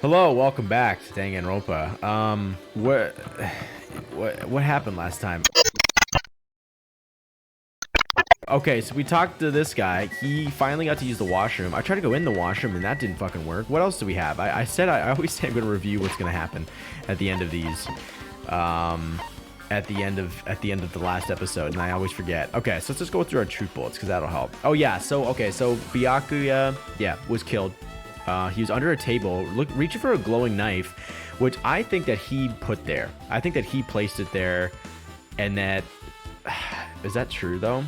Hello, welcome back to Danganronpa. What happened last time? Okay, so we talked to this guy. He finally got to use the washroom. I tried to go in the washroom and that didn't fucking work. What else do we have? I said I always say I'm gonna review what's gonna happen at the end of these. At the end of the last episode, and I always forget. Okay, so let's just go through our truth bullets because that'll help. Oh yeah, so Byakuya, was killed. He was under a table, reaching for a glowing knife, which I think that he put there. I think that he placed it there, and that is that true though?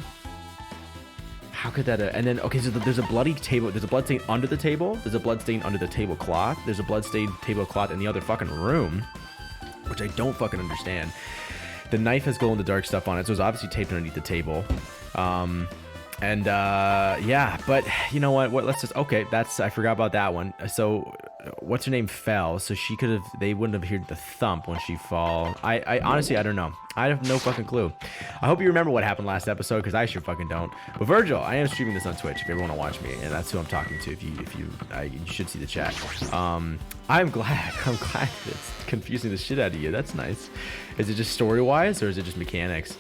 How could that? And then okay, so there's a bloody table. There's a blood stain under the table. There's a blood stain under the tablecloth. There's a blood stained tablecloth in the other fucking room, which I don't fucking understand. The knife has glow-in-the-dark stuff on it, so it's obviously taped underneath the table. Yeah, but you know what? Let's just I forgot about that one. So, what's her name fell, so they wouldn't have heard the thump when she fall. I honestly, I don't know. I have no fucking clue. I hope you remember what happened last episode, because I sure fucking don't. But Virgil, I am streaming this on Twitch if you ever want to watch me, and that's who I'm talking to. You should see the chat. I'm glad it's confusing the shit out of you. That's nice. Is it just story-wise, or is it just mechanics?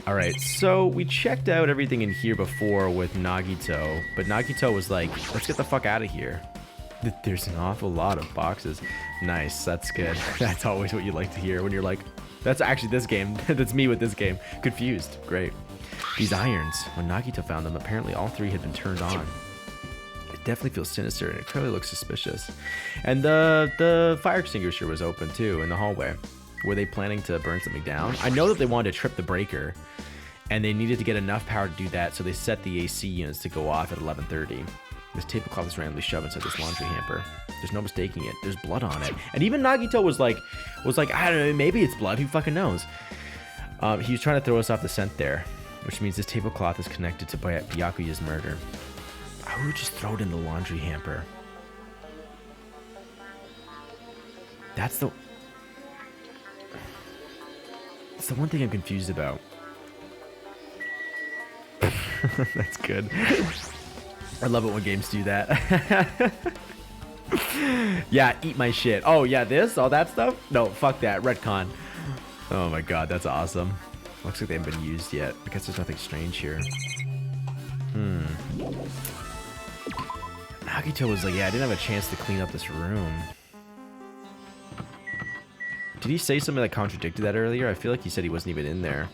All right, so we checked out everything in here before with Nagito, but Nagito was like, let's get the fuck out of here. There's an awful lot of boxes. Nice, that's good. That's always what you like to hear when you're like, that's actually this game. That's me with this game. Confused. Great. These irons, when Nagito found them, apparently all three had been turned on. It definitely feels sinister, and it clearly looks suspicious. And the fire extinguisher was open, too, in the hallway. Were they planning to burn something down? I know that they wanted to trip the breaker, and they needed to get enough power to do that, so they set the AC units to go off at 11:30. This tablecloth is randomly shoved inside this laundry hamper. There's no mistaking it. There's blood on it. And even Nagito was like, I don't know, maybe it's blood. Who fucking knows? He was trying to throw us off the scent there, which means this tablecloth is connected to Byakuya's murder. I would just throw it in the laundry hamper. That's the one thing I'm confused about. That's good. I love it when games do that. Yeah, eat my shit. Oh yeah, all that stuff? No, fuck that. Retcon. Oh my god, that's awesome. Looks like they haven't been used yet. I guess there's nothing strange here. Nagito was like, yeah, I didn't have a chance to clean up this room. Did he say something that contradicted that earlier? I feel like he said he wasn't even in there.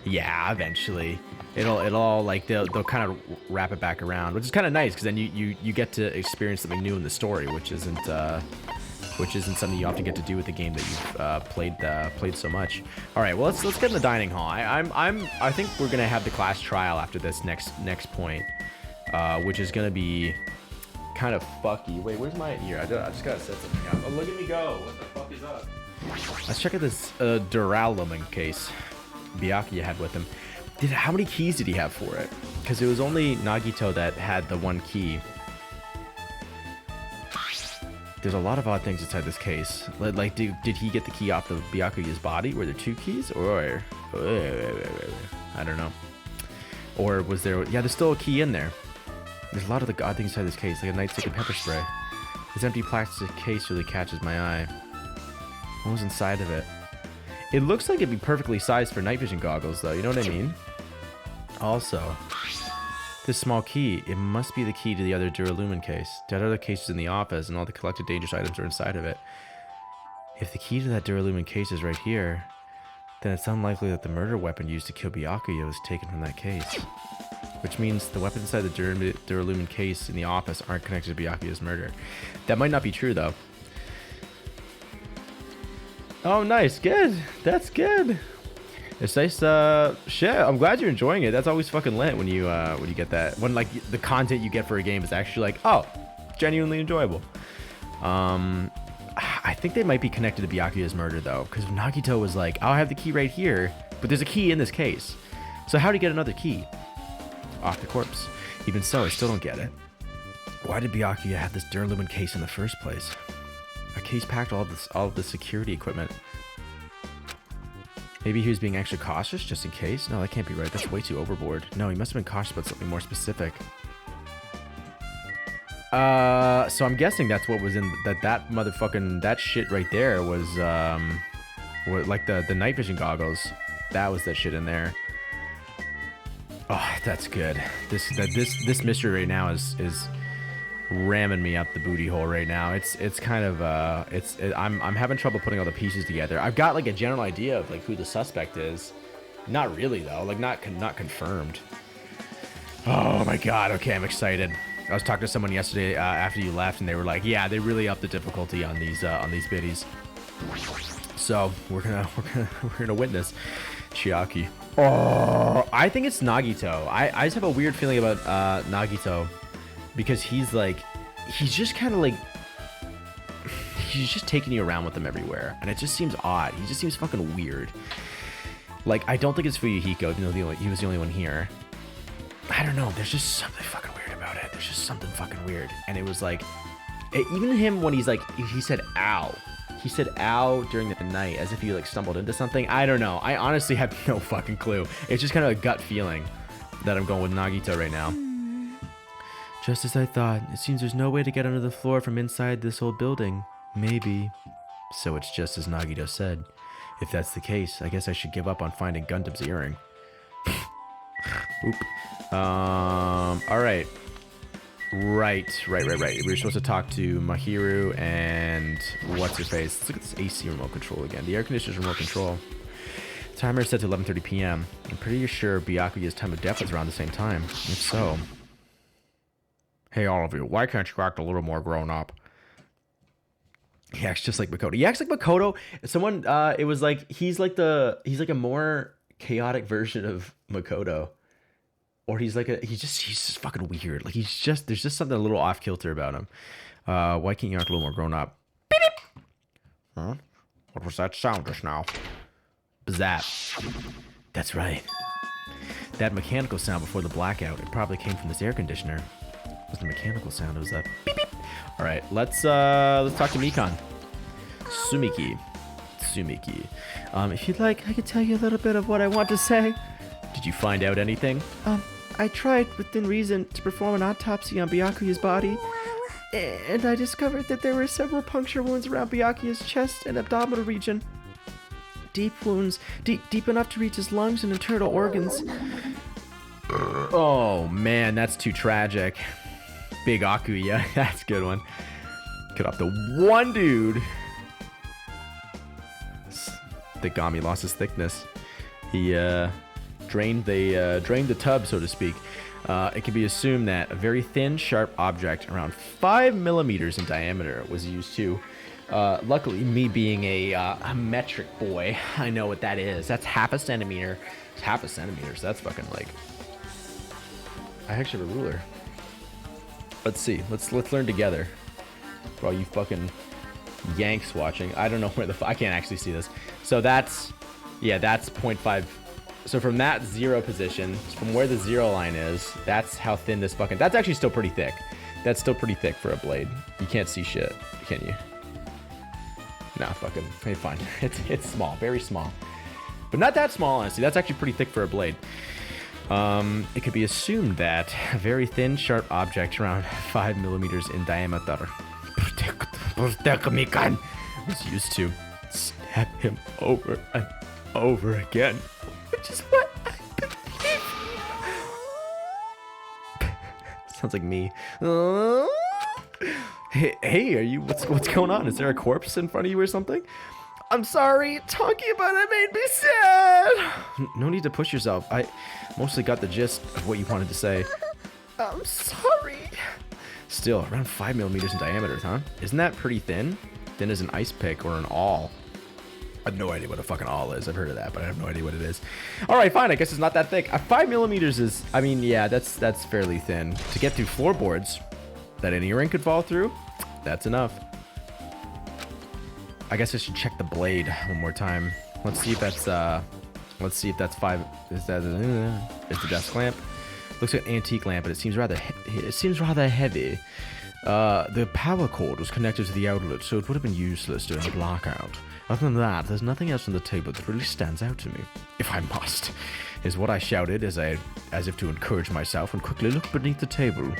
Yeah, eventually. It'll all like they'll kind of wrap it back around, which is kind of nice because then you get to experience something new in the story, which isn't something you often get to do with the game that you've played so much. All right, well let's get in the dining hall. I think we're gonna have the class trial after this next point, which is gonna be kind of fucky. Wait, where's my ear? I just gotta set something up. Oh, look at me go! What the fuck is up? Let's check out this duralumin case Byakuya had with him. How many keys did he have for it? Because it was only Nagito that had the one key. There's a lot of odd things inside this case. Like, did he get the key off of Byakuya's body? Were there two keys? Or I don't know. Or was there... Yeah, there's still a key in there. There's a lot of the odd things inside this case, like a nightstick and pepper spray. This empty plastic case really catches my eye. What was inside of it? It looks like it'd be perfectly sized for night vision goggles, though. You know what I mean? Also, this small key, it must be the key to the other duralumin case. That other case is in the office, and all the collected dangerous items are inside of it. If the key to that duralumin case is right here, then it's unlikely that the murder weapon used to kill Byakuya was taken from that case. Which means the weapons inside the duralumin case in the office aren't connected to Byakuya's murder. That might not be true, though. Oh, nice. Good. That's good. It's nice. Shit. I'm glad you're enjoying it. That's always fucking lit when you get that. When, like, the content you get for a game is actually like, oh, genuinely enjoyable. I think they might be connected to Byakuya's murder, though. Because Nagito was like, oh, I have the key right here. But there's a key in this case. So how did he get another key? Off the corpse. Even so, I still don't get it. Why did Byakuya have this duralumin case in the first place? A case packed all of the security equipment. Maybe he was being extra cautious just in case? No, that can't be right. That's way too overboard. No, he must have been cautious about something more specific. So I'm guessing that's what was in that motherfucking that shit right there was what, like the night vision goggles. That was that shit in there. Oh, that's good. This mystery right now is ramming me up the booty hole right now. It's kind of I'm having trouble putting all the pieces together. I've got like a general idea of like who the suspect is. Not really though. Like not confirmed. Oh my god. Okay, I'm excited. I was talking to someone yesterday after you left, and they were like, "Yeah, they really upped the difficulty on these biddies." So we're gonna witness Chiaki. Oh, I think it's Nagito. I just have a weird feeling about Nagito because he's just kind of like he's just taking you around with him everywhere, and it just seems odd. He just seems fucking weird. Like I don't think it's Fuyuhiko, even though he was the only one here. I don't know. There's just something fucking weird about it. There's just something fucking weird. And it was like, even him when he's like, he said ow. He said ow during the night as if he like stumbled into something. I don't know. I honestly have no fucking clue. It's just kind of a gut feeling that I'm going with Nagito right now. Just as I thought. It seems there's no way to get under the floor from inside this old building. Maybe. So it's just as Nagito said. If that's the case, I guess I should give up on finding Gundam's earring. Oop. All right. Right. We were supposed to talk to Mahiru and what's her face. Let's look at this AC remote control again. The air conditioner's remote control. Timer is set to 11:30 p.m. I'm pretty sure Byakuya's time of death was around the same time. If so, hey all of you, why can't you act a little more grown up? He acts just like Makoto. He acts like Makoto. Someone, it was like he's like a more chaotic version of Makoto. Or he's just fucking weird. Like there's just something a little off kilter about him. Why can't you act a little more grown up? Beep, beep. Huh? What was that sound just now? Zap. That's right. That mechanical sound before the blackout. It probably came from this air conditioner. It wasn't a mechanical sound. It was a beep beep. All right, let's talk to Mikan. Sumiki. If you'd like, I could tell you a little bit of what I want to say. Did you find out anything? I tried, within reason, to perform an autopsy on Byakuya's body, and I discovered that there were several puncture wounds around Byakuya's chest and abdominal region. Deep wounds, deep enough to reach his lungs and internal organs. Oh man, that's too tragic. Big Akuya, that's a good one. Cut off the one dude. The Gami lost his thickness. He drained the tub, so to speak. It can be assumed that a very thin, sharp object around 5 millimeters in diameter was used to. Luckily, me being a metric boy, I know what that is. That's half a centimeter. It's half a centimeter, so that's fucking like... I actually have a ruler. Let's see. Let's learn together. For all you fucking Yanks watching. I don't know where I can't actually see this. So that's 0.5. So from that zero position, from where the zero line is, that's how thin this fucking... That's actually still pretty thick. That's still pretty thick for a blade. You can't see shit, can you? Nah, fucking... Hey, fine. It's small. Very small. But not that small, honestly. That's actually pretty thick for a blade. It could be assumed that a very thin, sharp object around 5 millimeters in diameter was used to stab him over and over again. Which is what I believe. Sounds like me. Hey, are you? What's going on? Is there a corpse in front of you or something? I'm sorry. Talking about it made me sad. No need to push yourself. I mostly got the gist of what you wanted to say. I'm sorry. Still, around 5 millimeters in diameter, huh? Isn't that pretty thin? Thin as an ice pick or an awl. I have no idea what a fucking awl is. I've heard of that, but I have no idea what it is. All right, fine. I guess it's not that thick. 5 millimeters is, I mean, yeah, that's fairly thin. To get through floorboards that an earring could fall through, that's enough. I guess I should check the blade one more time. Let's see if that's 5. Is the desk lamp? Looks like an antique lamp, but it seems rather heavy. The power cord was connected to the outlet, so it would have been useless during the blackout. Other than that, there's nothing else on the table that really stands out to me. If I must, is what I shouted as if to encourage myself and quickly looked beneath the table.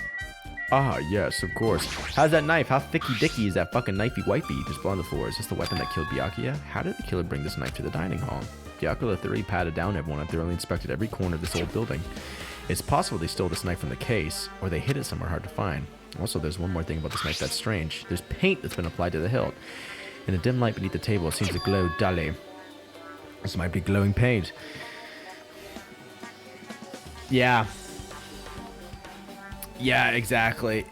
Ah, yes, of course. How's that knife? How thicky-dicky is that fucking knifey-wifey just on the floor? Is this the weapon that killed Byakuya? How did the killer bring this knife to the dining hall? Byakuya thoroughly patted down everyone and thoroughly inspected every corner of this old building. It's possible they stole this knife from the case, or they hid it somewhere hard to find. Also, there's one more thing about this knife that's strange. There's paint that's been applied to the hilt. In the dim light beneath the table, it seems to glow dully. This might be glowing paint. Yeah. Yeah, exactly.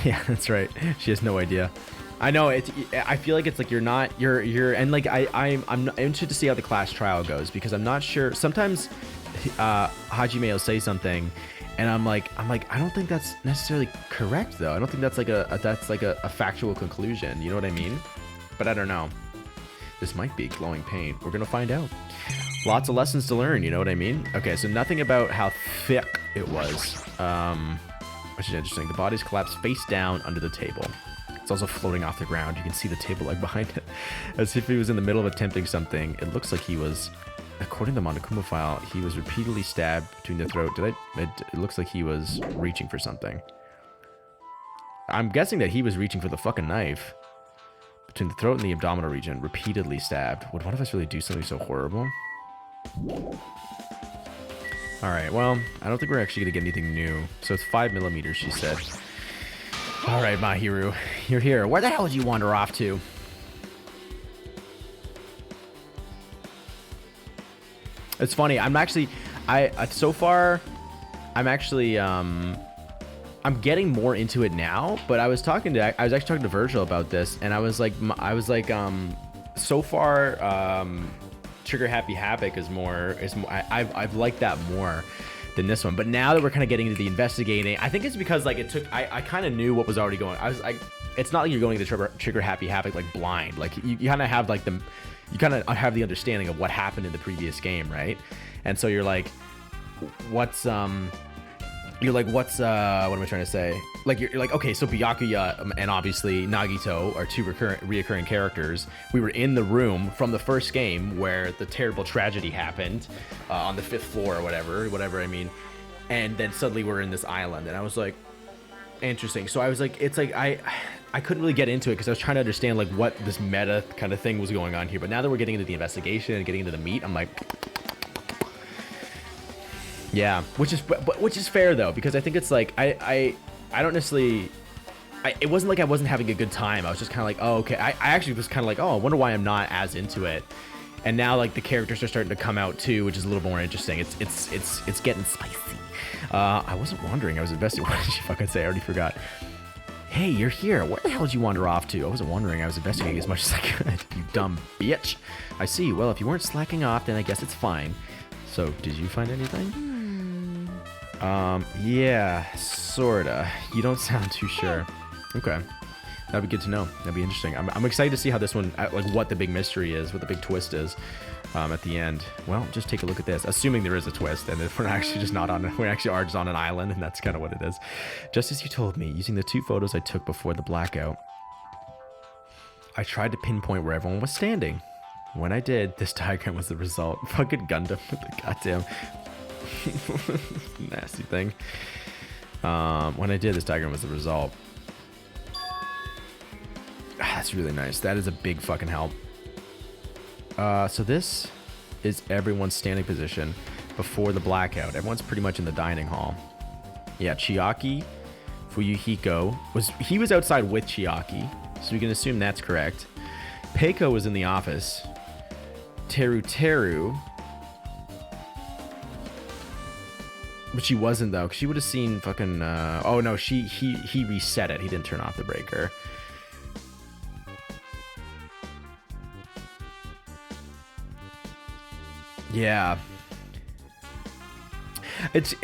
Yeah, that's right. She has no idea. I know it's. I feel like it's like you're and like I'm interested to see how the class trial goes because I'm not sure. Sometimes Hajime will say something, and I'm like I don't think that's necessarily correct though. I don't think that's like a factual conclusion. You know what I mean? But I don't know. This might be glowing paint. We're gonna find out. Lots of lessons to learn. You know what I mean? Okay, so nothing about how thick it was, which is interesting. The body's collapsed face down under the table. It's also floating off the ground. You can see the table leg behind it, as if he was in the middle of attempting something. It looks like he was, according to the Monokuma file, he was repeatedly stabbed between the throat. It looks like he was reaching for something. I'm guessing that he was reaching for the fucking knife. Between the throat and the abdominal region, repeatedly stabbed. Would one of us really do something so horrible? Alright, well, I don't think we're actually going to get anything new. So it's 5mm, she said. Alright, Mahiru, you're here. Where the hell did you wander off to? It's funny, I'm actually, so far, I'm actually, I'm getting more into it now, but I was actually talking to Virgil about this, and I was like, so far, Trigger Happy Havoc is more, I've liked that more than this one. But now that we're kind of getting into the investigating, I think it's because like it took, I kind of knew what was already going. It's not like you're going to Trigger Happy Havoc like blind. Like you kind of have like you kind of have the understanding of what happened in the previous game, right? And so you're like, what am I trying to say? Like you're like, okay, so Byakuya and obviously Nagito are two reoccurring characters. We were in the room from the first game where the terrible tragedy happened on the 5th floor or whatever I mean. And then suddenly we're in this island, and I was like, interesting. So I was like, it's like I couldn't really get into it because I was trying to understand like what this meta kind of thing was going on here. But now that we're getting into the investigation and getting into the meat, I'm like, yeah, which is fair though, because I think it's like I don't necessarily, it wasn't like I wasn't having a good time. I was just kind of like, oh, okay. I actually was kind of like, oh, I wonder why I'm not as into it. And now like the characters are starting to come out too, which is a little more interesting. It's getting spicy. I wasn't wandering. I was investing. What did she fucking say? I already forgot. Hey, you're here. Where the hell did you wander off to? I wasn't wandering. I was investigating as much as I could. You dumb bitch. I see. Well, if you weren't slacking off, then I guess it's fine. So, did you find anything? Yeah, sorta. You don't sound too sure. Okay. That'd be good to know. That'd be interesting. I'm excited to see how this one, like what the big mystery is, what the big twist is at the end. Well, just take a look at this. Assuming there is a twist, and if we're actually just not on, we actually are just on an island, and that's kind of what it is. Just as you told me, using the 2 photos I took before the blackout, I tried to pinpoint where everyone was standing. When I did, this diagram was the result. Fucking Gundam with the goddamn nasty thing. When I did, this diagram was the result. That's really nice. That is a big fucking help. So this is everyone's standing position before the blackout. Everyone's pretty much in the dining hall. Yeah, Chiaki Fuyuhiko was outside with Chiaki, so we can assume that's correct. Peiko was in the office. Teru, but she wasn't though, because she would have seen fucking. Oh no, he reset it. He didn't turn off the breaker. Yeah, it's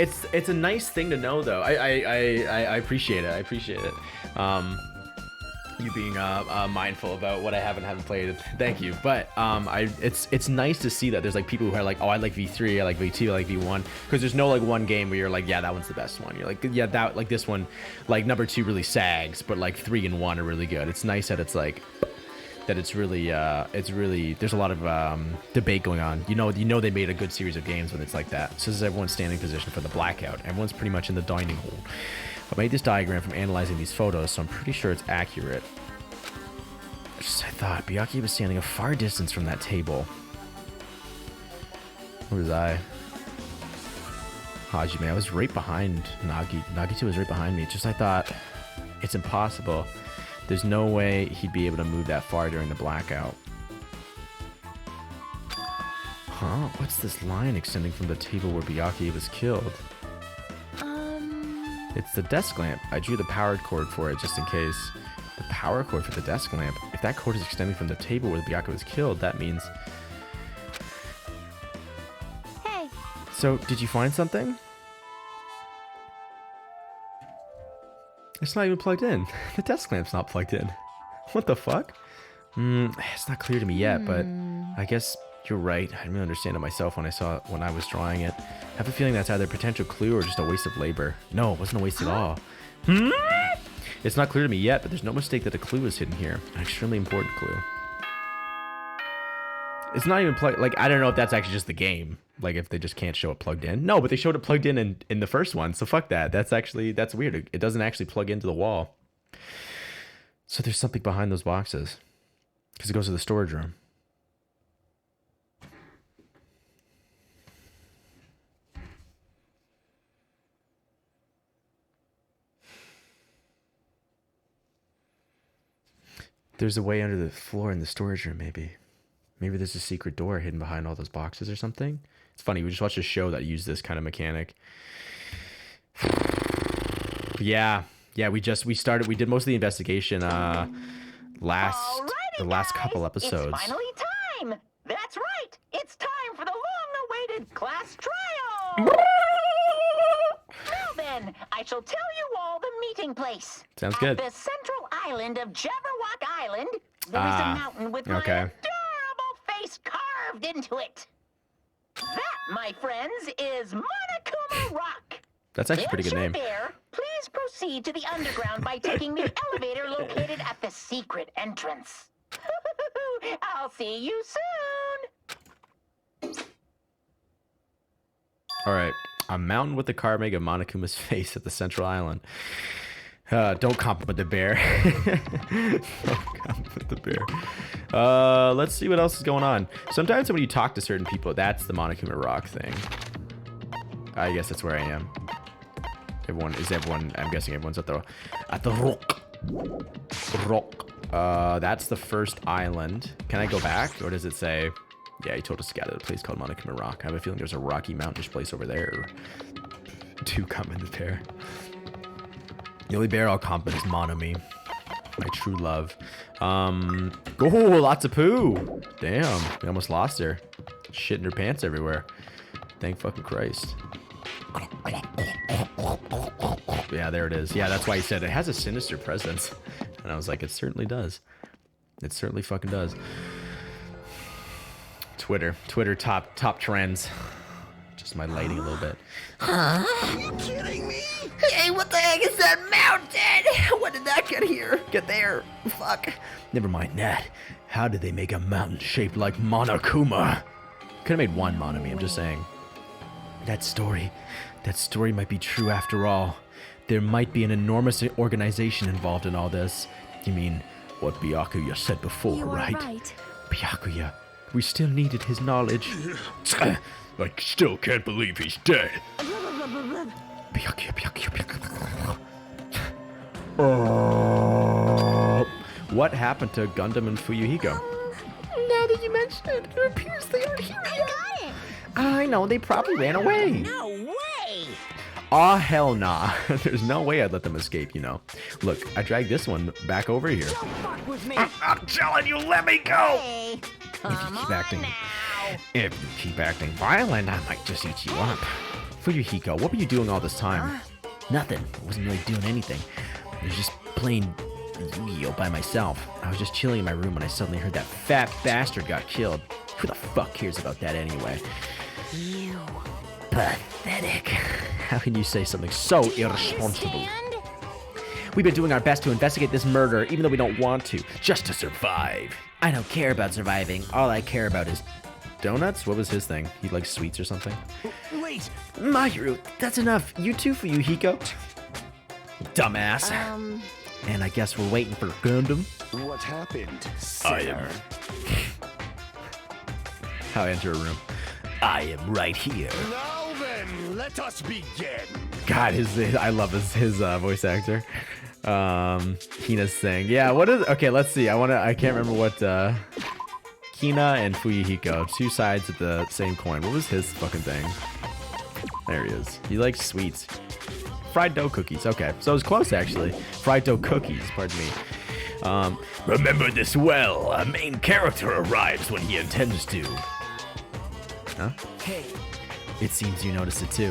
a nice thing to know though. I appreciate it. I appreciate it. You being mindful about what I haven't played. Thank you. But it's nice to see that there's like people who are like, oh, I like V3, I like V2, I like V1, because there's no like one game where you're like, yeah, that one's the best one. You're like, yeah, that like this one, like number 2 really sags, but like 3 and 1 are really good. It's nice that it's like that it's really there's a lot of debate going on. You know they made a good series of games when it's like that. So this is everyone's standing position for the blackout. Everyone's pretty much in the dining hall. I made this diagram from analyzing these photos, so I'm pretty sure it's accurate. I thought Byakuya was standing a far distance from that table. Where was I? Hajime, I was right behind Nagito was right behind me. I thought, it's impossible. There's no way he'd be able to move that far during the blackout. Huh? What's this line extending from the table where Byakuya was killed? It's the desk lamp. I drew the power cord for it just in case. The power cord for the desk lamp? If that cord is extending from the table where Byakuya was killed, that means... Hey. So, did you find something? It's not even plugged in. The desk lamp's not plugged in. What the fuck? It's not clear to me yet, but I guess you're right. I didn't really understand it myself when I was drawing it. I have a feeling that's either a potential clue or just a waste of labor. No, it wasn't a waste at all. It's not clear to me yet, but there's no mistake that a clue is hidden here. An extremely important clue. It's not even plugged. Like, I don't know if that's actually just the game. Like, if they just can't show it plugged in. No, but they showed it plugged in the first one. So fuck that. That's weird. It doesn't actually plug into the wall. So there's something behind those boxes. Because it goes to the storage room. There's a way under the floor in the storage room, maybe. Maybe there's a secret door hidden behind all those boxes or something. It's funny, we just watched a show that used this kind of mechanic. Yeah, we did most of the investigation the last couple episodes. It's finally time. That's right. It's time for the long-awaited class trial. Now then, I shall tell you all the meeting place. Sounds good. At the central island of Jabberwock Island, there is a mountain with my adorable face carved into it. That, my friends, is Monokuma Rock. That's actually a pretty good name. Bear, please proceed to the underground by taking the elevator located at the secret entrance. I'll see you soon. All right. A mountain with the carving of Monokuma's face at the central island. Don't compliment the bear. Don't compliment the bear. Let's see what else is going on. Sometimes when you talk to certain people, that's the Monokuma Rock thing. I guess that's where I am. Everyone, I'm guessing everyone's at the rock. That's the first island. Can I go back? Or does it say... Yeah, he told us to get to a place called Monokuma Rock. I have a feeling there's a rocky mountainish place over there. Do comment the bear. The only bear I'll compliment is Monomi. My true love. Oh, lots of poo. Damn, we almost lost her. Shitting her pants everywhere. Thank fucking Christ. Yeah, there it is. Yeah, that's why he said it has a sinister presence. And I was like, it certainly does. It certainly fucking does. Twitter top trends. Just my lighting a little bit. Are you kidding me? Hey, what the heck is that mountain? When did that get there? Fuck. Never mind that. How did they make a mountain shaped like Monokuma? Could have made one Monomi, I'm just saying. That story might be true after all. There might be an enormous organization involved in all this. You mean what Byakuya said before, You are right? Byakuya. We still needed his knowledge. I still can't believe he's dead. What happened to Gundam and Fuyuhiko? Now that you mention it, it appears they aren't here yet. Got it. I know, they probably ran away. No way. Aw, hell nah. There's no way I'd let them escape, you know. Look, I dragged this one back over here. Don't fuck with me. I'm telling you, let me go! Hey, If come you keep on acting, now. if you keep acting violent, I might just eat you up. Fuyuhiko, what were you doing all this time? Nothing. I wasn't really doing anything. I was just playing Yu-Gi-Oh by myself. I was just chilling in my room when I suddenly heard that fat bastard got killed. Who the fuck cares about that anyway? You. Pathetic. How can you say something so irresponsible? Understand? We've been doing our best to investigate this murder, even though we don't want to, just to survive. I don't care about surviving. All I care about is donuts? What was his thing? He likes sweets or something? Wait. Mahiru, that's enough. You too for you, Hiko. Dumbass. And I guess we're waiting for Gundam. What happened, I am. How I enter a room. I am right here. Now then, let us begin. God, I love his voice actor. Hina's thing. Yeah, what is? Okay, let's see. I can't remember what. Kina and Fuyuhiko, two sides of the same coin. What was his fucking thing? There he is. He likes sweets. Fried dough cookies. Okay, so it was close actually. Fried dough cookies. Pardon me. Remember this well. A main character arrives when he intends to. Huh? Hey. It seems you noticed it too.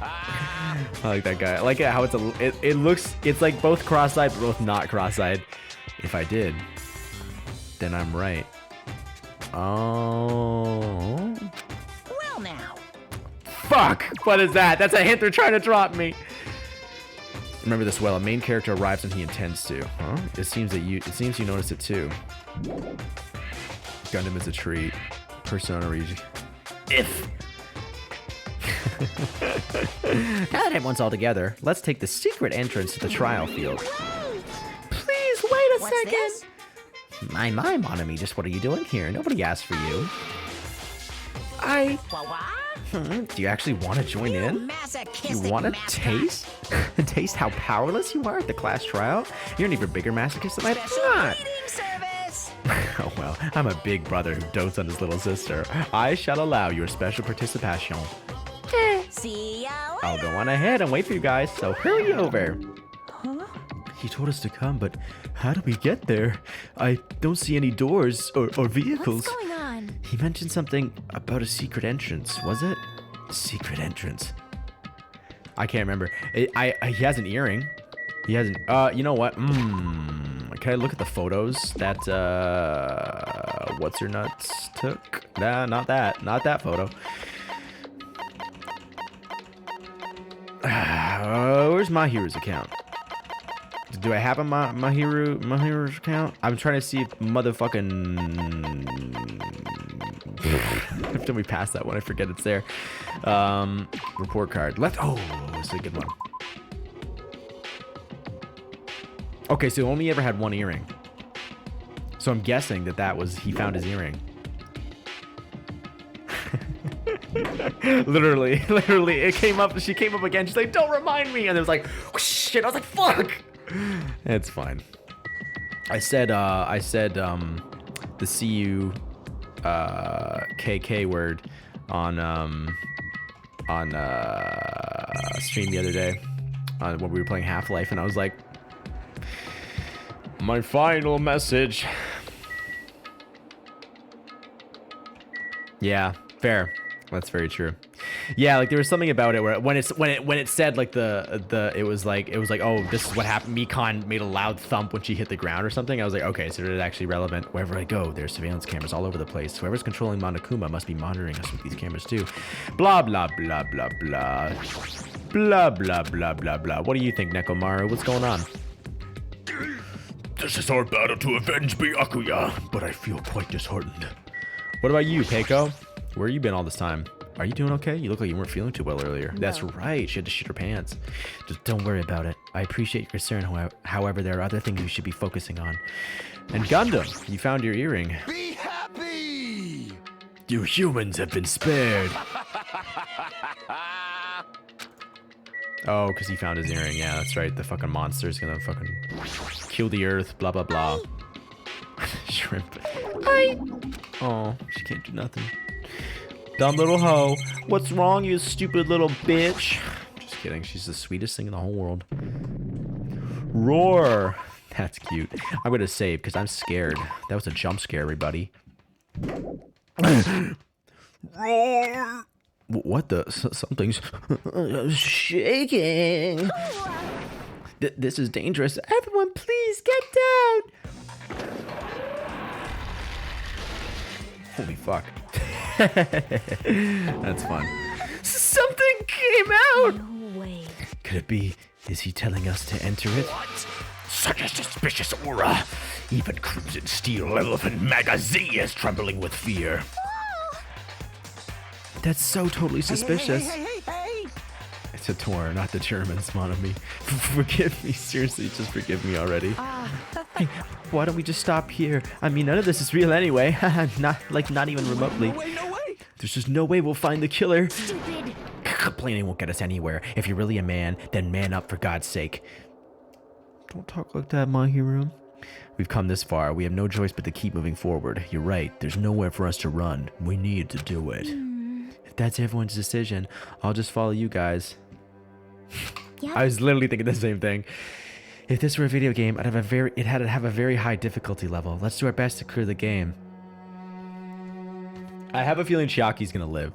I like that guy. I like how it looks. It's like both cross-eyed, but both not cross-eyed. If I did, then I'm right. Oh. Well now. Fuck! What is that? That's a hint they're trying to drop me. Remember this well. A main character arrives when he intends to. Huh? It seems you noticed it too. Gundam is a treat. Persona region. If. Now that everyone's all together, let's take the secret entrance to the trial field. Please wait a second. This? My, Monami, just what are you doing here? Nobody asked for you. Do you actually want to join in? You want to taste? Taste how powerless you are at the class trial? You're an even bigger masochist than I thought. Oh well, I'm a big brother who dotes on his little sister. I shall allow your special participation. See ya I'll later. go on ahead and wait for you guys, so hurry over. Huh? He told us to come, but how do we get there? I don't see any doors or vehicles. What's going on? He mentioned something about a secret entrance, was it? Secret entrance. I can't remember. He has an earring. He has an, you know what? Can I look at the photos that, what's her nuts took? Nah, not that photo. Where's Mahiru's account? Do I have a Mahiru's account? I'm trying to see if motherfucking... After we pass that one, I forget it's there. Report card. Left. Oh, this is a good one. Okay, so only ever had one earring. So I'm guessing that was he found his earring. literally, it came up. She came up again. She's like, "Don't remind me," and it was like, "Shit!" I was like, "Fuck." It's fine. I said the CU KK word on stream the other day when we were playing Half-Life, and I was like, my final message. Yeah, fair. That's very true. Yeah, like there was something about it where when it said like it was like, oh, this is what happened. Mikan made a loud thump when she hit the ground or something. I was like, okay, so it's actually relevant. Wherever I go, there's surveillance cameras all over the place. Whoever's controlling Monokuma must be monitoring us with these cameras too. Blah blah blah blah blah. Blah blah blah blah blah. What do you think, Nekomaru? What's going on? This is our battle to avenge Byakuya, but I feel quite disheartened. What about you, Peiko? Where you been all this time? Are you doing okay? You look like you weren't feeling too well earlier. No. That's right. She had to shit her pants. Just don't worry about it. I appreciate your concern. However, there are other things you should be focusing on. And Gundam, you found your earring. Be happy! You humans have been spared. Oh, because he found his earring. Yeah, that's right. The fucking monster's gonna fucking kill the earth. Blah, blah, blah. Shrimp. Hi. Oh, she can't do nothing. Dumb little hoe. What's wrong, you stupid little bitch? Just kidding. She's the sweetest thing in the whole world. Roar. That's cute. I'm gonna save because I'm scared. That was a jump scare, everybody. Roar. What the? Something's shaking. This is dangerous. Everyone, please get down. Holy fuck. That's fun. Something came out. No way. Could it be Is he telling us to enter it? What? Such a suspicious aura. Even Crimson Steel Elephant Magazine is trembling with fear. That's so totally suspicious. Hey. It's a tour, not the Germans, mon ami. Forgive me, seriously, just forgive me already. Hey, why don't we just stop here? I mean, none of this is real anyway. not even remotely. No way. There's just no way we'll find the killer. Stupid. Complaining won't get us anywhere. If you're really a man, then man up for God's sake. Don't talk like that, my hero. We've come this far. We have no choice but to keep moving forward. You're right. There's nowhere for us to run. We need to do it. If that's everyone's decision, I'll just follow you guys. Yep. I was literally thinking the same thing. If this were a video game, it'd have to have a very high difficulty level. Let's do our best to clear the game. I have a feeling Chiaki's gonna live.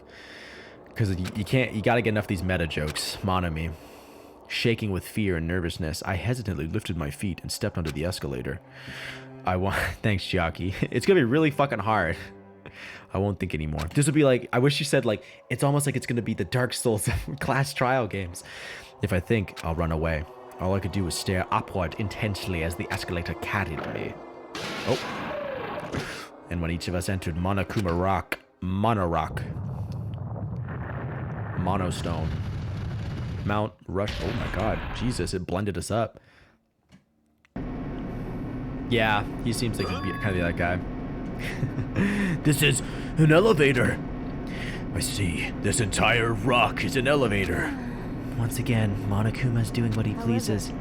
Because you gotta get enough of these meta jokes. Mon ami. Shaking with fear and nervousness, I hesitantly lifted my feet and stepped onto the escalator. Thanks, Chiaki. It's gonna be really fucking hard. I won't think anymore. This would be like, I wish you said like, it's almost like it's gonna be the Dark Souls class trial games. If I think, I'll run away. All I could do was stare upward intensely as the escalator carried me. Oh. And when each of us entered Monokuma Rock, Monostone, Mount Rush. Oh my god, Jesus, it blended us up. Yeah, he seems like he'd be kind of that guy. This is an elevator. I see. This entire rock is an elevator. Once again, Monokuma's doing what he pleases.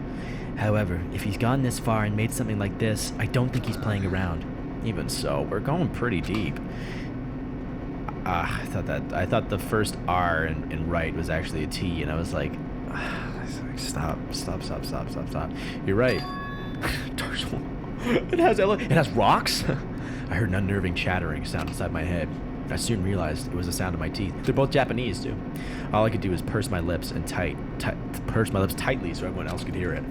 However, if he's gone this far and made something like this, I don't think he's playing around. Even so, we're going pretty deep. I thought the first R in right was actually a T, and I was like, stop. You're right. It has rocks. I heard an unnerving chattering sound inside my head. I soon realized it was the sound of my teeth. They're both Japanese too. All I could do was purse my lips and purse my lips tightly so everyone else could hear it.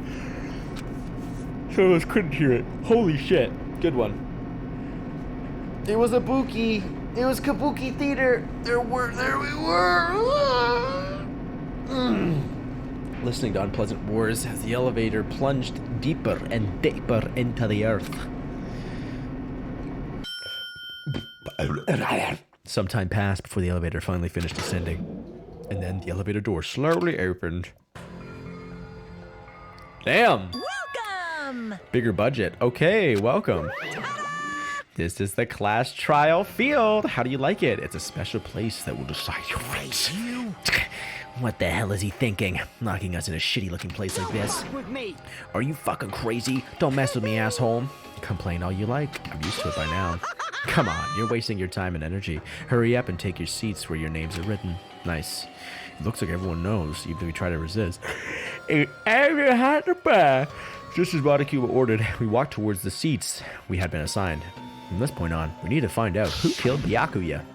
So I couldn't hear it. Holy shit. Good one. It was a Buki. It was Kabuki Theater. There we were. Listening to unpleasant wars as the elevator plunged deeper and deeper into the earth. Some time passed before the elevator finally finished descending, and then the elevator door slowly opened. Damn! Welcome. Bigger budget. Okay, welcome. This is the class trial field. How do you like it? It's a special place that will decide your fate. What the hell is he thinking? Locking us in a shitty looking place like this? Are you fucking crazy? Don't mess with me, asshole. Complain all you like. I'm used to it by now. Come on, you're wasting your time and energy. Hurry up and take your seats where your names are written. Nice. It looks like everyone knows, even if we try to resist. Just as Monokuma ordered, we walked towards the seats we had been assigned. From this point on, we need to find out who killed Byakuya.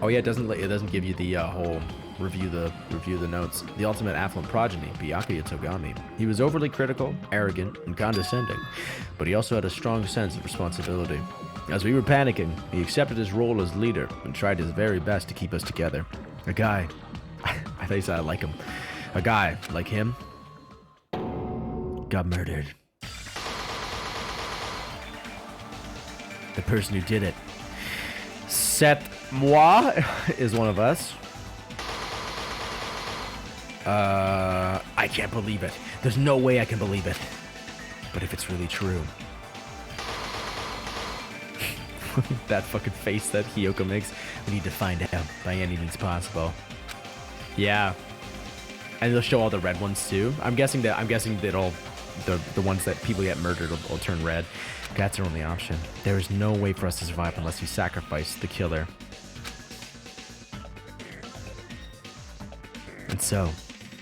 Oh yeah, it doesn't give you the whole review the notes. The ultimate affluent progeny, Byakuya Togami. He was overly critical, arrogant, and condescending, but he also had a strong sense of responsibility. As we were panicking, he accepted his role as leader and tried his very best to keep us together. A guy, I thought you said I like him. A guy like him got murdered. The person who did it, Seth Moi, is one of us. I can't believe it. There's no way I can believe it. But if it's really true. That fucking face that Hiyoko makes, we need to find out by any means possible. Yeah. And they'll show all the red ones too. I'm guessing that all the ones that people get murdered will turn red. That's our only option. There is no way for us to survive unless we sacrifice the killer. And so,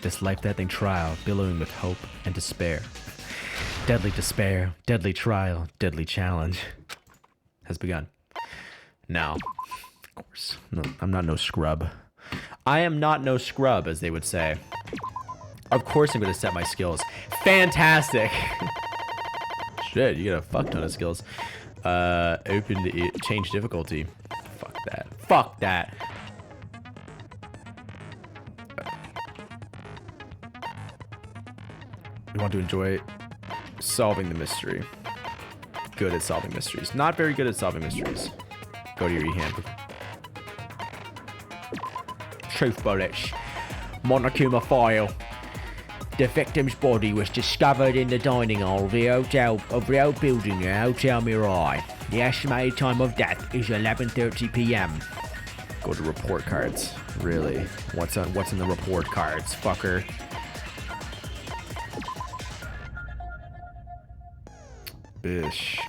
this life-threatening trial, billowing with hope and despair. Deadly despair, deadly trial, deadly challenge has begun. Now, of course, no, I'm not no scrub. I am not no scrub, as they would say. Of course I'm going to set my skills. Fantastic! Shit, you got a fuck ton of skills. Change difficulty. Fuck that. Fuck that. want to enjoy solving the mystery. Good at solving mysteries. Not very good at solving mysteries. Go to your e-hand. Truth bullets. Monokuma file. The victim's body was discovered in the dining hall of the old building at Hotel Mirai. The estimated time of death is 11:30 p.m. Go to report cards. Really? What's in the report cards, fucker? Bish.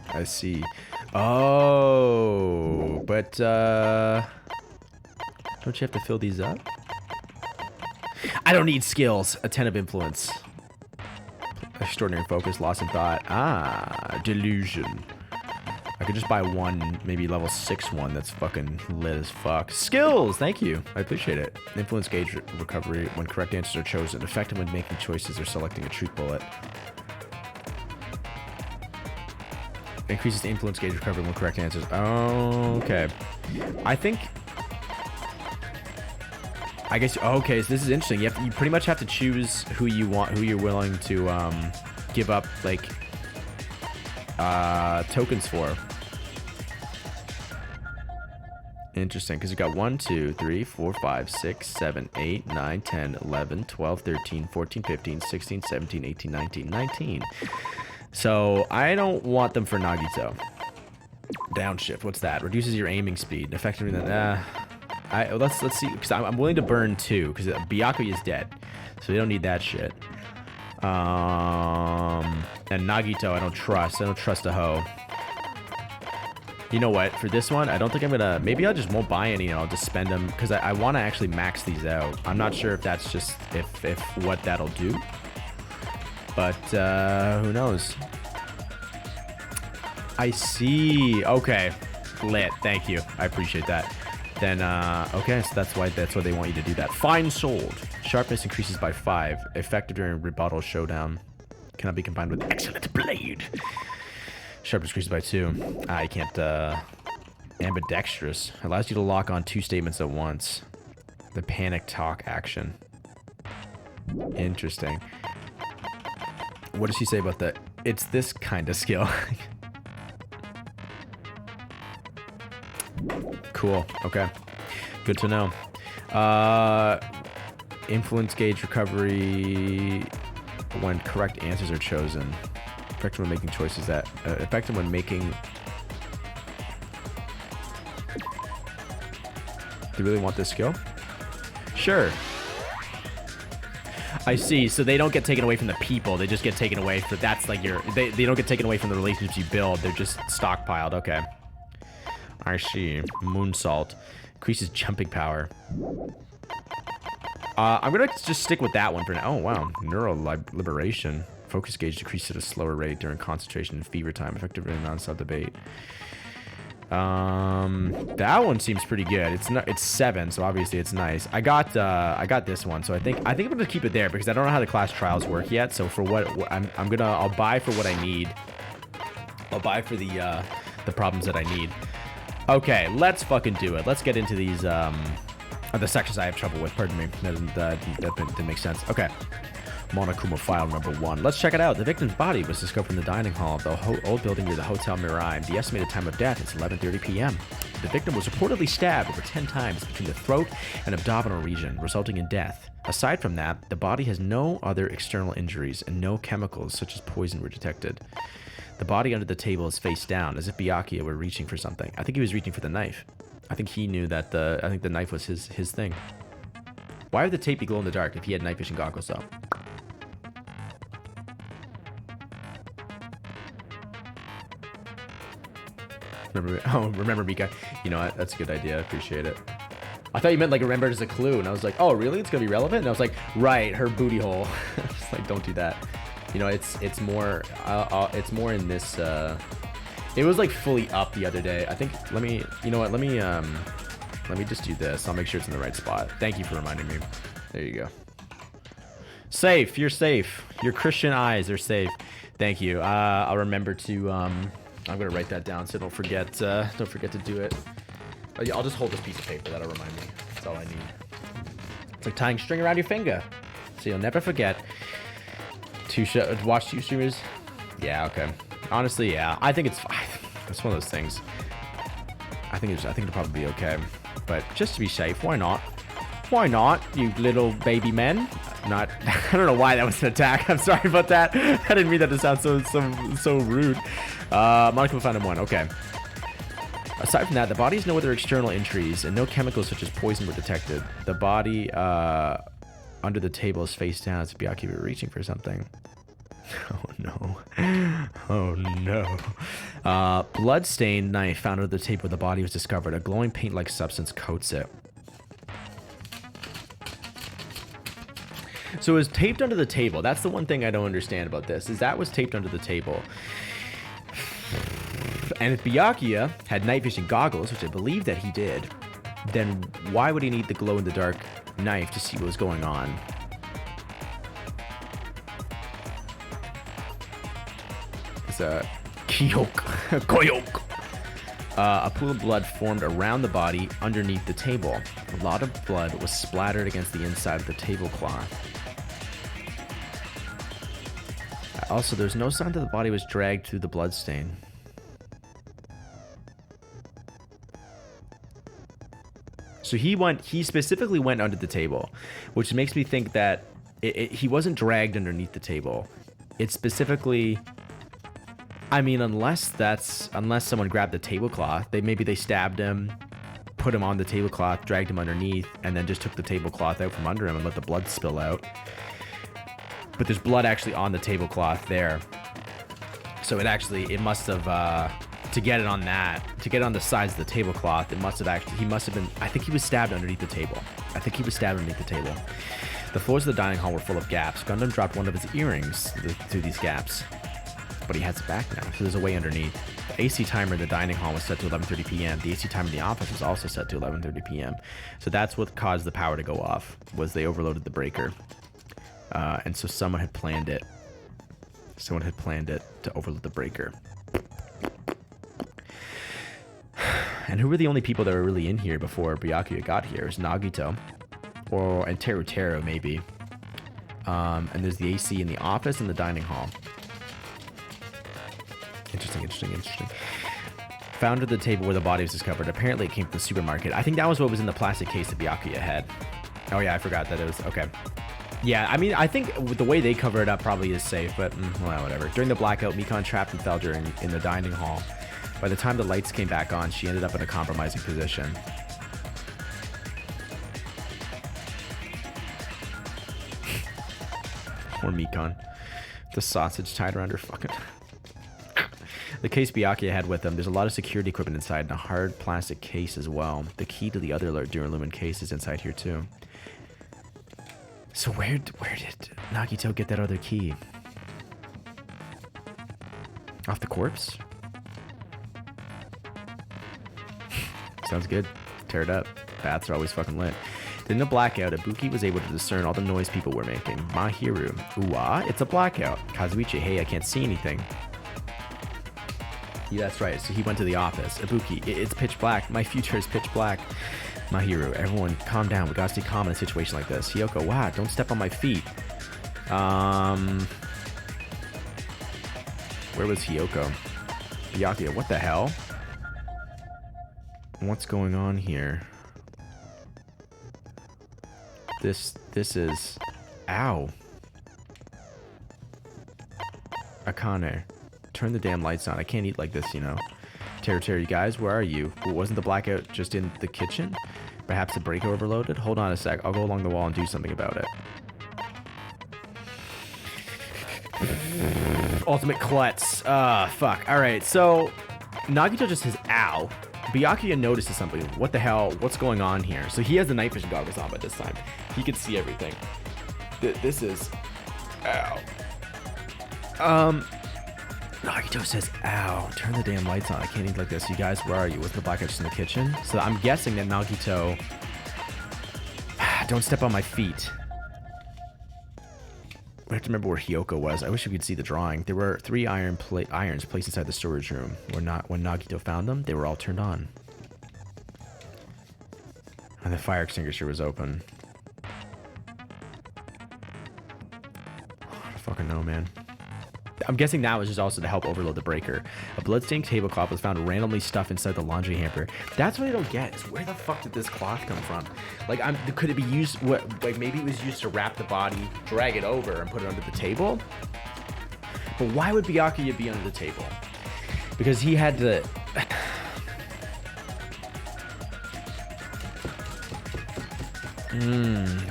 I see. Oh, but don't you have to fill these up? I don't need skills. Attentive influence. Extraordinary focus, loss in thought. Ah, delusion. I could just buy one, maybe level 6 one that's fucking lit as fuck. Skills! Thank you. I appreciate it. Influence gauge recovery when correct answers are chosen. Effective when making choices or selecting a truth bullet. Increases the influence gauge recovery when correct answers. Oh, okay. I guess, okay, so this is interesting. You pretty much have to choose who you want, who you're willing to give up, like, tokens for. Interesting, because you got 1, 2, 3, 4, 5, 6, 7, 8, 9, 10, 11, 12, 13, 14, 15, 16, 17, 18, 19, 19. So, I don't want them for Nagito. Downshift, what's that? Reduces your aiming speed. Effectively, let's see, because I'm willing to burn 2, because Byakuya is dead. So we don't need that shit. And Nagito, I don't trust. I don't trust a hoe. You know what? For this one, I don't think I'm gonna... Maybe I just won't buy any and I'll just spend them, because I want to actually max these out. I'm not sure if that's just... if what that'll do. But, who knows? I see. Okay. Lit. Thank you. I appreciate that. Then, okay, so that's why they want you to do that. Fine sold. Sharpness increases by 5. Effective during rebuttal showdown. Cannot be combined with excellent blade. Sharpness increases by 2. I can't, ambidextrous. Allows you to lock on 2 statements at once. The panic talk action. Interesting. What does she say about that? It's this kind of skill. Cool. Okay. Good to know. Influence gauge recovery when correct answers are chosen. Effective when making choices that... effective when making... Do you really want this skill? Sure. I see. So they don't get taken away from the people. They just get taken away for... That's like your... They don't get taken away from the relationships you build. They're just stockpiled. Okay. I see. Moonsault. Increases jumping power. I'm gonna just stick with that one for now. Oh, wow. Neural liberation. Focus gauge decreases at a slower rate during concentration and fever time. Effective in non-stop debate. That one seems pretty good. It's 7, so obviously it's nice. I got this one, so I think I'm gonna keep it there because I don't know how the class trials work yet. So for what I'll buy for what I need. I'll buy for the problems that I need. Okay, let's fucking do it. Let's get into these the sections I have trouble with. Pardon me. That didn't make sense. Okay. Monokuma file number 1. Let's check it out. The victim's body was discovered in the dining hall of the old building near the Hotel Mirai. The estimated time of death is 11:30 p.m. The victim was reportedly stabbed over 10 times between the throat and abdominal region, resulting in death. Aside from that, the body has no other external injuries and no chemicals such as poison were detected. The body under the table is face down, as if Byakuya were reaching for something. I think he was reaching for the knife. I think he knew that I think the knife was his thing. Why would the tape be glow in the dark if he had night vision goggles though? Remember Mika. You know what? That's a good idea. I appreciate it. I thought you meant like remember it as a clue, and I was like, oh really? It's gonna be relevant? And I was like, right, her booty hole. Just like, don't do that. You know, it's more in this. It was like fully up the other day. I think. You know what? Let me just do this. I'll make sure it's in the right spot. Thank you for reminding me. There you go. Safe. You're safe. Your Christian eyes are safe. Thank you. I'll remember to. I'm gonna write that down so don't forget to do it. Oh, yeah, I'll just hold this piece of paper. That'll remind me. That's all I need. It's like tying string around your finger, so you'll never forget Watch two streamers? Yeah, okay. Honestly, yeah. I think it's one of those things. I think it'll probably be okay. But just to be safe, why not? Why not, you little baby men? Not. I don't know why that was an attack. I'm sorry about that. I didn't mean that to sound so rude. Monica found him one. Okay. Aside from that, the body has no other external injuries, and no chemicals such as poison were detected. The body under the table is face down as if Byakuya were reaching for something. Oh no. Oh no. Blood-stained knife found under the table where the body was discovered. A glowing paint-like substance coats it. So it was taped under the table. That's the one thing I don't understand about this, is that was taped under the table. And if Byakuya had night vision goggles, which I believe that he did, then why would he need the glow-in-the-dark knife to see what was going on? It's a koyok. A pool of blood formed around the body underneath the table. A lot of blood was splattered against the inside of the tablecloth. Also, there's no sign that the body was dragged through the bloodstain. So he specifically went under the table, which makes me think that he wasn't dragged underneath the table. It's specifically, I mean, unless someone grabbed the tablecloth, maybe they stabbed him, put him on the tablecloth, dragged him underneath, and then just took the tablecloth out from under him and let the blood spill out. But there's blood actually on the tablecloth there. So it must have, to get it on the sides of the tablecloth, he must have been, I think he was stabbed underneath the table. The floors of the dining hall were full of gaps. Gundam dropped one of his earrings through these gaps, but he has it back now, so there's a way underneath. The AC timer in the dining hall was set to 11:30 p.m. The AC timer in the office was also set to 11:30 p.m. So that's what caused the power to go off, was they overloaded the breaker. And so someone had planned it. To overload the breaker. And who were the only people that were really in here before Byakuya got here? It was Nagito. And Teru maybe. And there's the AC in the office and the dining hall. Interesting. Found at the table where the body was discovered. Apparently it came from the supermarket. I think that was what was in the plastic case that Byakuya had. Oh yeah, I forgot that it was, okay. Yeah, I mean, I think with the way they cover it up probably is safe, but well, whatever. During the blackout, Mikan trapped and fell in the dining hall. By the time the lights came back on, she ended up in a compromising position. Poor Mikan. The sausage tied around her fucking... The case Byakuya had with him, there's a lot of security equipment inside and a hard plastic case as well. The key to the other Duralumin case is inside here too. So where did Nagito get that other key? Off the corpse? Sounds good. Tear it up. Baths are always fucking lit. In the blackout, Ibuki was able to discern all the noise people were making. Mahiru. Ooh-ah, it's a blackout. Kazuichi, hey, I can't see anything. Yeah, that's right. So he went to the office. Ibuki, it's pitch black. My future is pitch black. Mahiru, everyone calm down. We gotta stay calm in a situation like this. Hiyoko, wow, don't step on my feet. Where was Hiyoko? Byakuya, what the hell? What's going on here? This is... Ow. Akane, turn the damn lights on. I can't eat like this, you know. Teru, you guys, where are you? Wasn't the blackout just in the kitchen? Perhaps the breaker overloaded? Hold on a sec. I'll go along the wall and do something about it. Ultimate klutz. Fuck. Alright, so Nagito just says, ow. Byakuya notices something. What the hell? What's going on here? So he has the night vision goggles on by this time. He can see everything. This is... Ow. Nagito says, ow, turn the damn lights on. I can't eat like this. You guys, where are you? Was the blackout just in the kitchen? So I'm guessing that Nagito... Don't step on my feet. I have to remember where Hiyoko was. I wish we could see the drawing. There were 3 irons placed inside the storage room. When Nagito found them, they were all turned on. And the fire extinguisher was open. fucking know, man. I'm guessing that was just also to help overload the breaker. A bloodstained tablecloth was found randomly stuffed inside the laundry hamper. That's what I don't get, is where the fuck did this cloth come from? Like, could it be used, like maybe it was used to wrap the body, drag it over, and put it under the table? But why would Byakuya be under the table? Because he had to...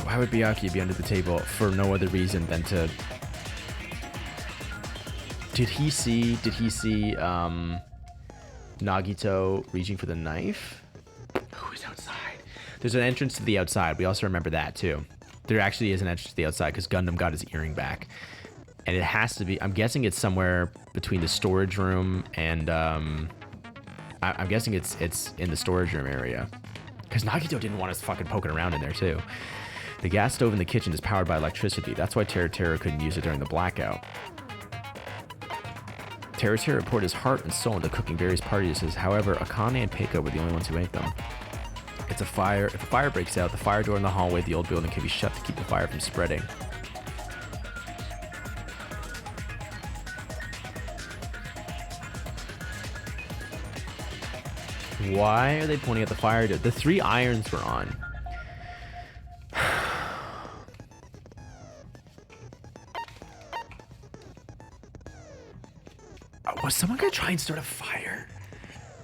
Why would Byakuya be under the table for no other reason than to... Did he see Nagito reaching for the knife? Who's outside? There's an entrance to the outside. We also remember that too. There actually is an entrance to the outside because Gundam got his earring back. And it has to be, I'm guessing it's somewhere between the storage room and I'm guessing it's in the storage room area. Because Nagito didn't want us fucking poking around in there too. The gas stove in the kitchen is powered by electricity. That's why Terra couldn't use it during the blackout. Terra poured his heart and soul into cooking various party dishes. However, Akane and Peiko were the only ones who ate them. It's a fire. If a fire breaks out, the fire door in the hallway of the old building can be shut to keep the fire from spreading. Why are they pointing at the fire door? The 3 irons were on. Was someone gonna try and start a fire?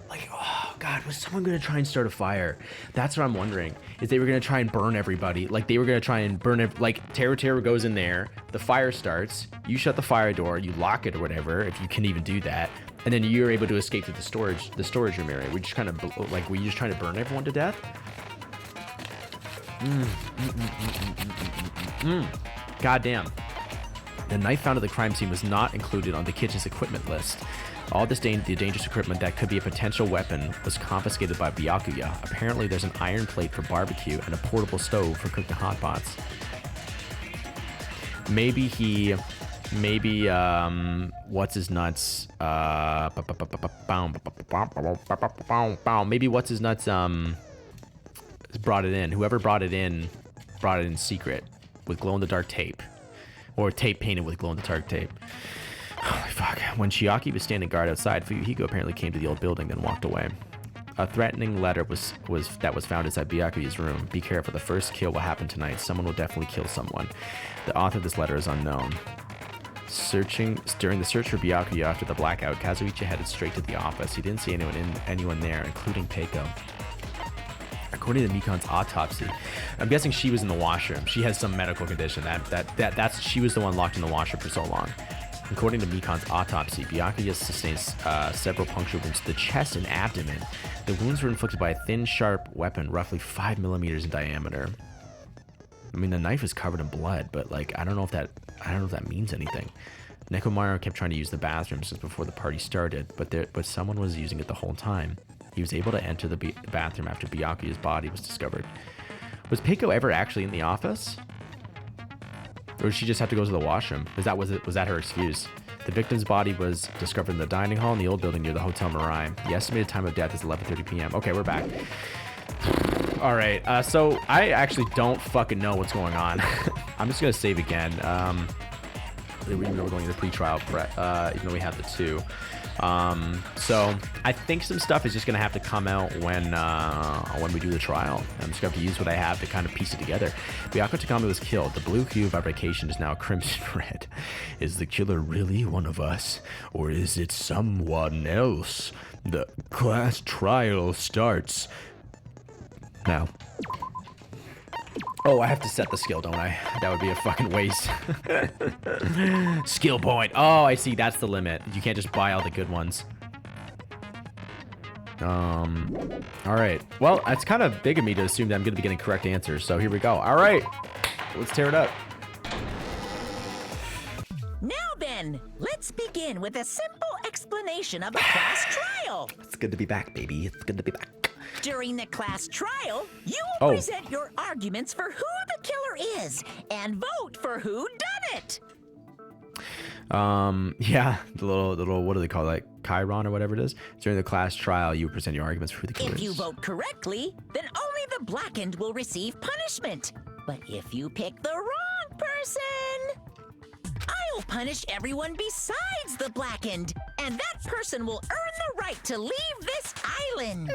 Like, oh god, was someone gonna try and start a fire? That's what I'm wondering. Is they were gonna try and burn everybody? Like they were gonna try and burn like Terra goes in there, the fire starts, you shut the fire door, you lock it or whatever, if you can even do that, and then you're able to escape to the storage room area. We just kind of like, were you just trying to burn everyone to death? God damn. The knife found at the crime scene was not included on the kitchen's equipment list. All the dangerous equipment that could be a potential weapon was confiscated by Byakuya. Apparently, there's an iron plate for barbecue and a portable stove for cooking hot pots. Maybe what's his nuts? Maybe what's his nuts? Brought it in. Whoever brought it in secret with glow-in-the-dark tape. Or tape painted with glow-in-the-dark tape. Holy fuck. When Chiaki was standing guard outside, Fuyuhiko apparently came to the old building, then walked away. A threatening letter was found inside Byakuya's room. Be careful, the first kill will happen tonight. Someone will definitely kill someone. The author of this letter is unknown. During the search for Byakuya after the blackout, Kazuichi headed straight to the office. He didn't see anyone there, including Peiko. According to Mikan's autopsy, I'm guessing she was in the washroom. She has some medical condition. She was the one locked in the washroom for so long. According to Mikan's autopsy, Byakuya sustained several puncture wounds to the chest and abdomen. The wounds were inflicted by a thin, sharp weapon, roughly 5 millimeters in diameter. I mean, the knife is covered in blood, but like, I don't know if that means anything. Nekomaru kept trying to use the bathroom since before the party started, but someone was using it the whole time. He was able to enter the bathroom after Byakuya's body was discovered. Was Peiko ever actually in the office? Or did she just have to go to the washroom? Was that her excuse? The victim's body was discovered in the dining hall in the old building near the Hotel Mirai. The estimated time of death is 11:30 p.m. Okay, we're back. All right, so I actually don't fucking know what's going on. I'm just gonna save again. Even though we're going to the pre-trial prep, even though we have the 2. So I think some stuff is just gonna have to come out when we do the trial. I'm just gonna have to use what I have to kind of piece it together. Byakuya Takami was killed. The blue hue of vibration is now crimson red. Is the killer really one of us, or is it someone else? The class trial starts now. Oh, I have to set the skill, don't I? That would be a fucking waste. Skill point. Oh, I see. That's the limit. You can't just buy all the good ones. All right. Well, it's kind of big of me to assume that I'm going to be getting correct answers. So here we go. All right. Let's tear it up. Now then, let's begin with a simple explanation of the class trial. It's good to be back, baby. It's good to be back. During the class trial, you will present your arguments for who the killer is and vote for who done it. Yeah, the little, what do they call that? Chiron or whatever it is. During the class trial, you present your arguments for who the killer is. If you vote correctly, then only the blackened will receive punishment. But if you pick the wrong person, I'll punish everyone besides the blackened, and that person will earn the right to leave this island.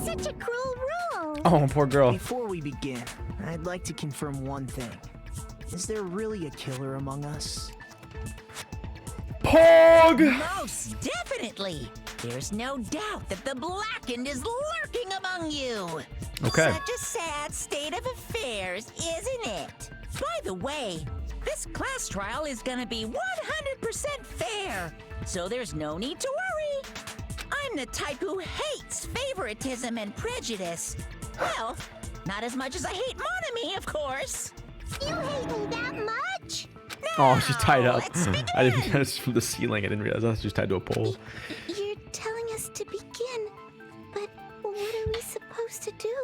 Such a cruel rule. Oh, poor girl. Before we begin, I'd like to confirm one thing. Is there really a killer among us? Pog! Most definitely. There's no doubt that the blackened is lurking among you. Okay. Such a sad state of affairs, isn't it? By the way, this class trial is gonna be 100% fair, so there's no need to worry. I'm the type who hates favoritism and prejudice. Well, not as much as I hate Monami, of course. You hate me that much? Oh, she's tied up. Let's begin. I didn't notice from the ceiling. I didn't realize I was just tied to a pole. You're telling us to begin, but what are we supposed to do?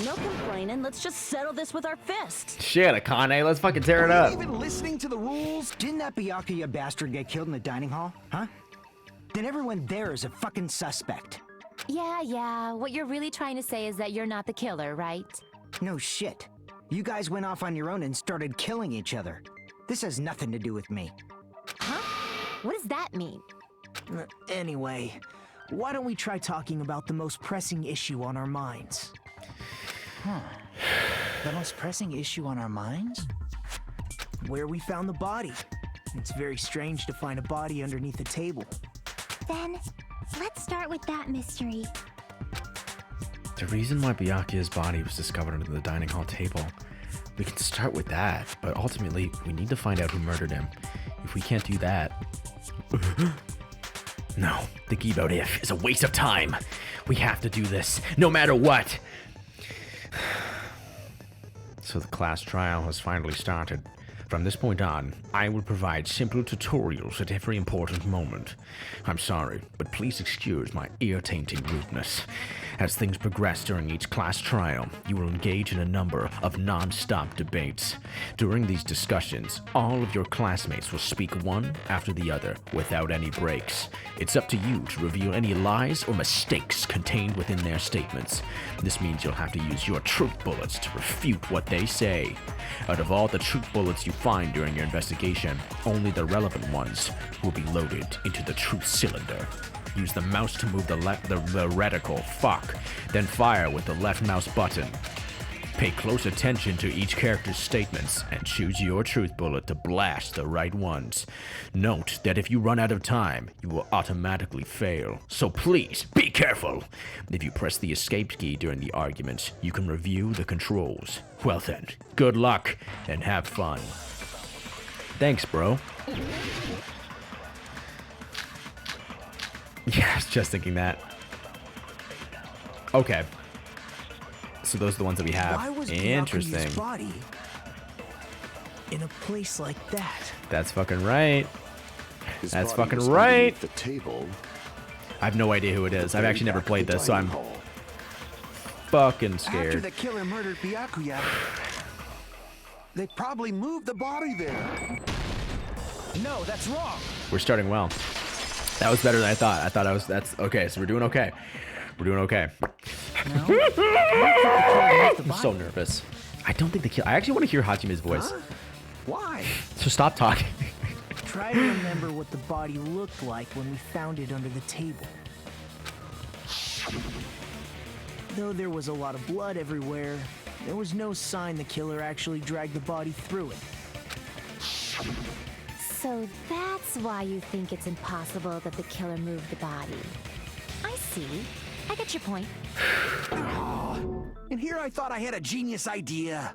No complaining. Let's just settle this with our fists. Shit, Akane, let's fucking tear it Are up. you even listening to the rules? Didn't that Byakuya bastard get killed in the dining hall? Huh? Then everyone there is a fucking suspect. Yeah. What you're really trying to say is that you're not the killer, right? No shit. You guys went off on your own and started killing each other. This has nothing to do with me. Huh? What does that mean? Anyway, why don't we try talking about the most pressing issue on our minds? The most pressing issue on our minds? Where we found the body. It's very strange to find a body underneath a table. Then, let's start with that mystery. The reason why Byakuya's body was discovered under the dining hall table. We can start with that, but ultimately, we need to find out who murdered him. If we can't do that... No, thinking about if is a waste of time. We have to do this, no matter what. So the class trial has finally started. From this point on, I will provide simple tutorials at every important moment. I'm sorry, but please excuse my ear-tainting rudeness. As things progress during each class trial, you will engage in a number of non-stop debates. During these discussions, all of your classmates will speak one after the other without any breaks. It's up to you to reveal any lies or mistakes contained within their statements. This means you'll have to use your truth bullets to refute what they say. Out of all the truth bullets you find during your investigation, only the relevant ones will be loaded into the truth cylinder. Use the mouse to move the reticle, fuck, then fire with the left mouse button. Pay close attention to each character's statements and choose your truth bullet to blast the right ones. Note that if you run out of time, you will automatically fail, so please be careful. If you press the escape key during the arguments, you can review the controls. Well then, good luck and have fun. Thanks, bro. Yeah, I was just thinking that. Okay. So those are the ones that we have. Why was Interesting. Byakuya's body in a place like that? That's fucking right. His That's body fucking was right. underneath the table. I have no idea who it is. I've actually never Back played to the this, so I'm dining hall. fucking After scared. the killer murdered Byakuya, they probably moved the body there. No, that's wrong. We're starting well. That was better than I thought. That's okay. So we're doing okay. We're doing okay. I'm so nervous. I don't think the kill. I actually want to hear Hajime's voice. Huh? Why? So stop talking. Try to remember what the body looked like when we found it under the table. Though there was a lot of blood everywhere, there was no sign the killer actually dragged the body through it. So that's why you think it's impossible that the killer moved the body. I see. I get your point. And here I thought I had a genius idea.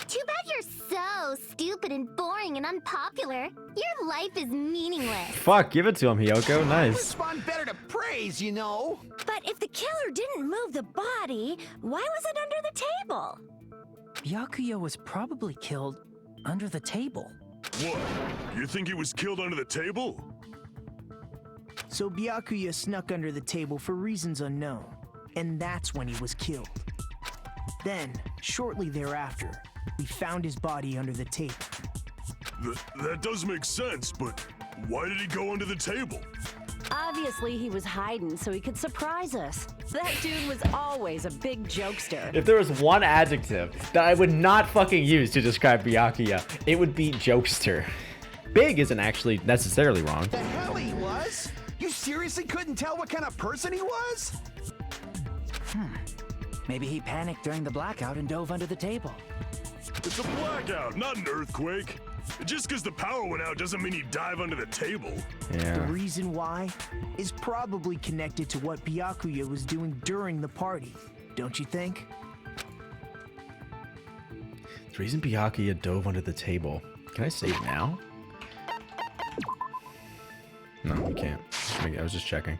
Too bad you're so stupid and boring and unpopular. Your life is meaningless. Fuck, give it to him, Hiyoko. Nice. Respond better to praise, you know. But if the killer didn't move the body, why was it under the table? Byakuya was probably killed under the table. What? You think he was killed under the table? So Byakuya snuck under the table for reasons unknown, and that's when he was killed. Then, shortly thereafter, we found his body under the table. That does make sense, but why did he go under the table? Obviously, he was hiding so he could surprise us. That dude was always a big jokester. If there was one adjective that I would not fucking use to describe Byakuya, it would be jokester. Big isn't actually necessarily wrong. The hell he was? You seriously couldn't tell what kind of person he was? Maybe he panicked during the blackout and dove under the table. It's a blackout, not an earthquake. Just because the power went out doesn't mean you dive under the table. The reason why is probably connected to what Byakuya was doing during the party, don't you think? The reason Byakuya dove under the table. Can I save now? No, you can't. I was just checking.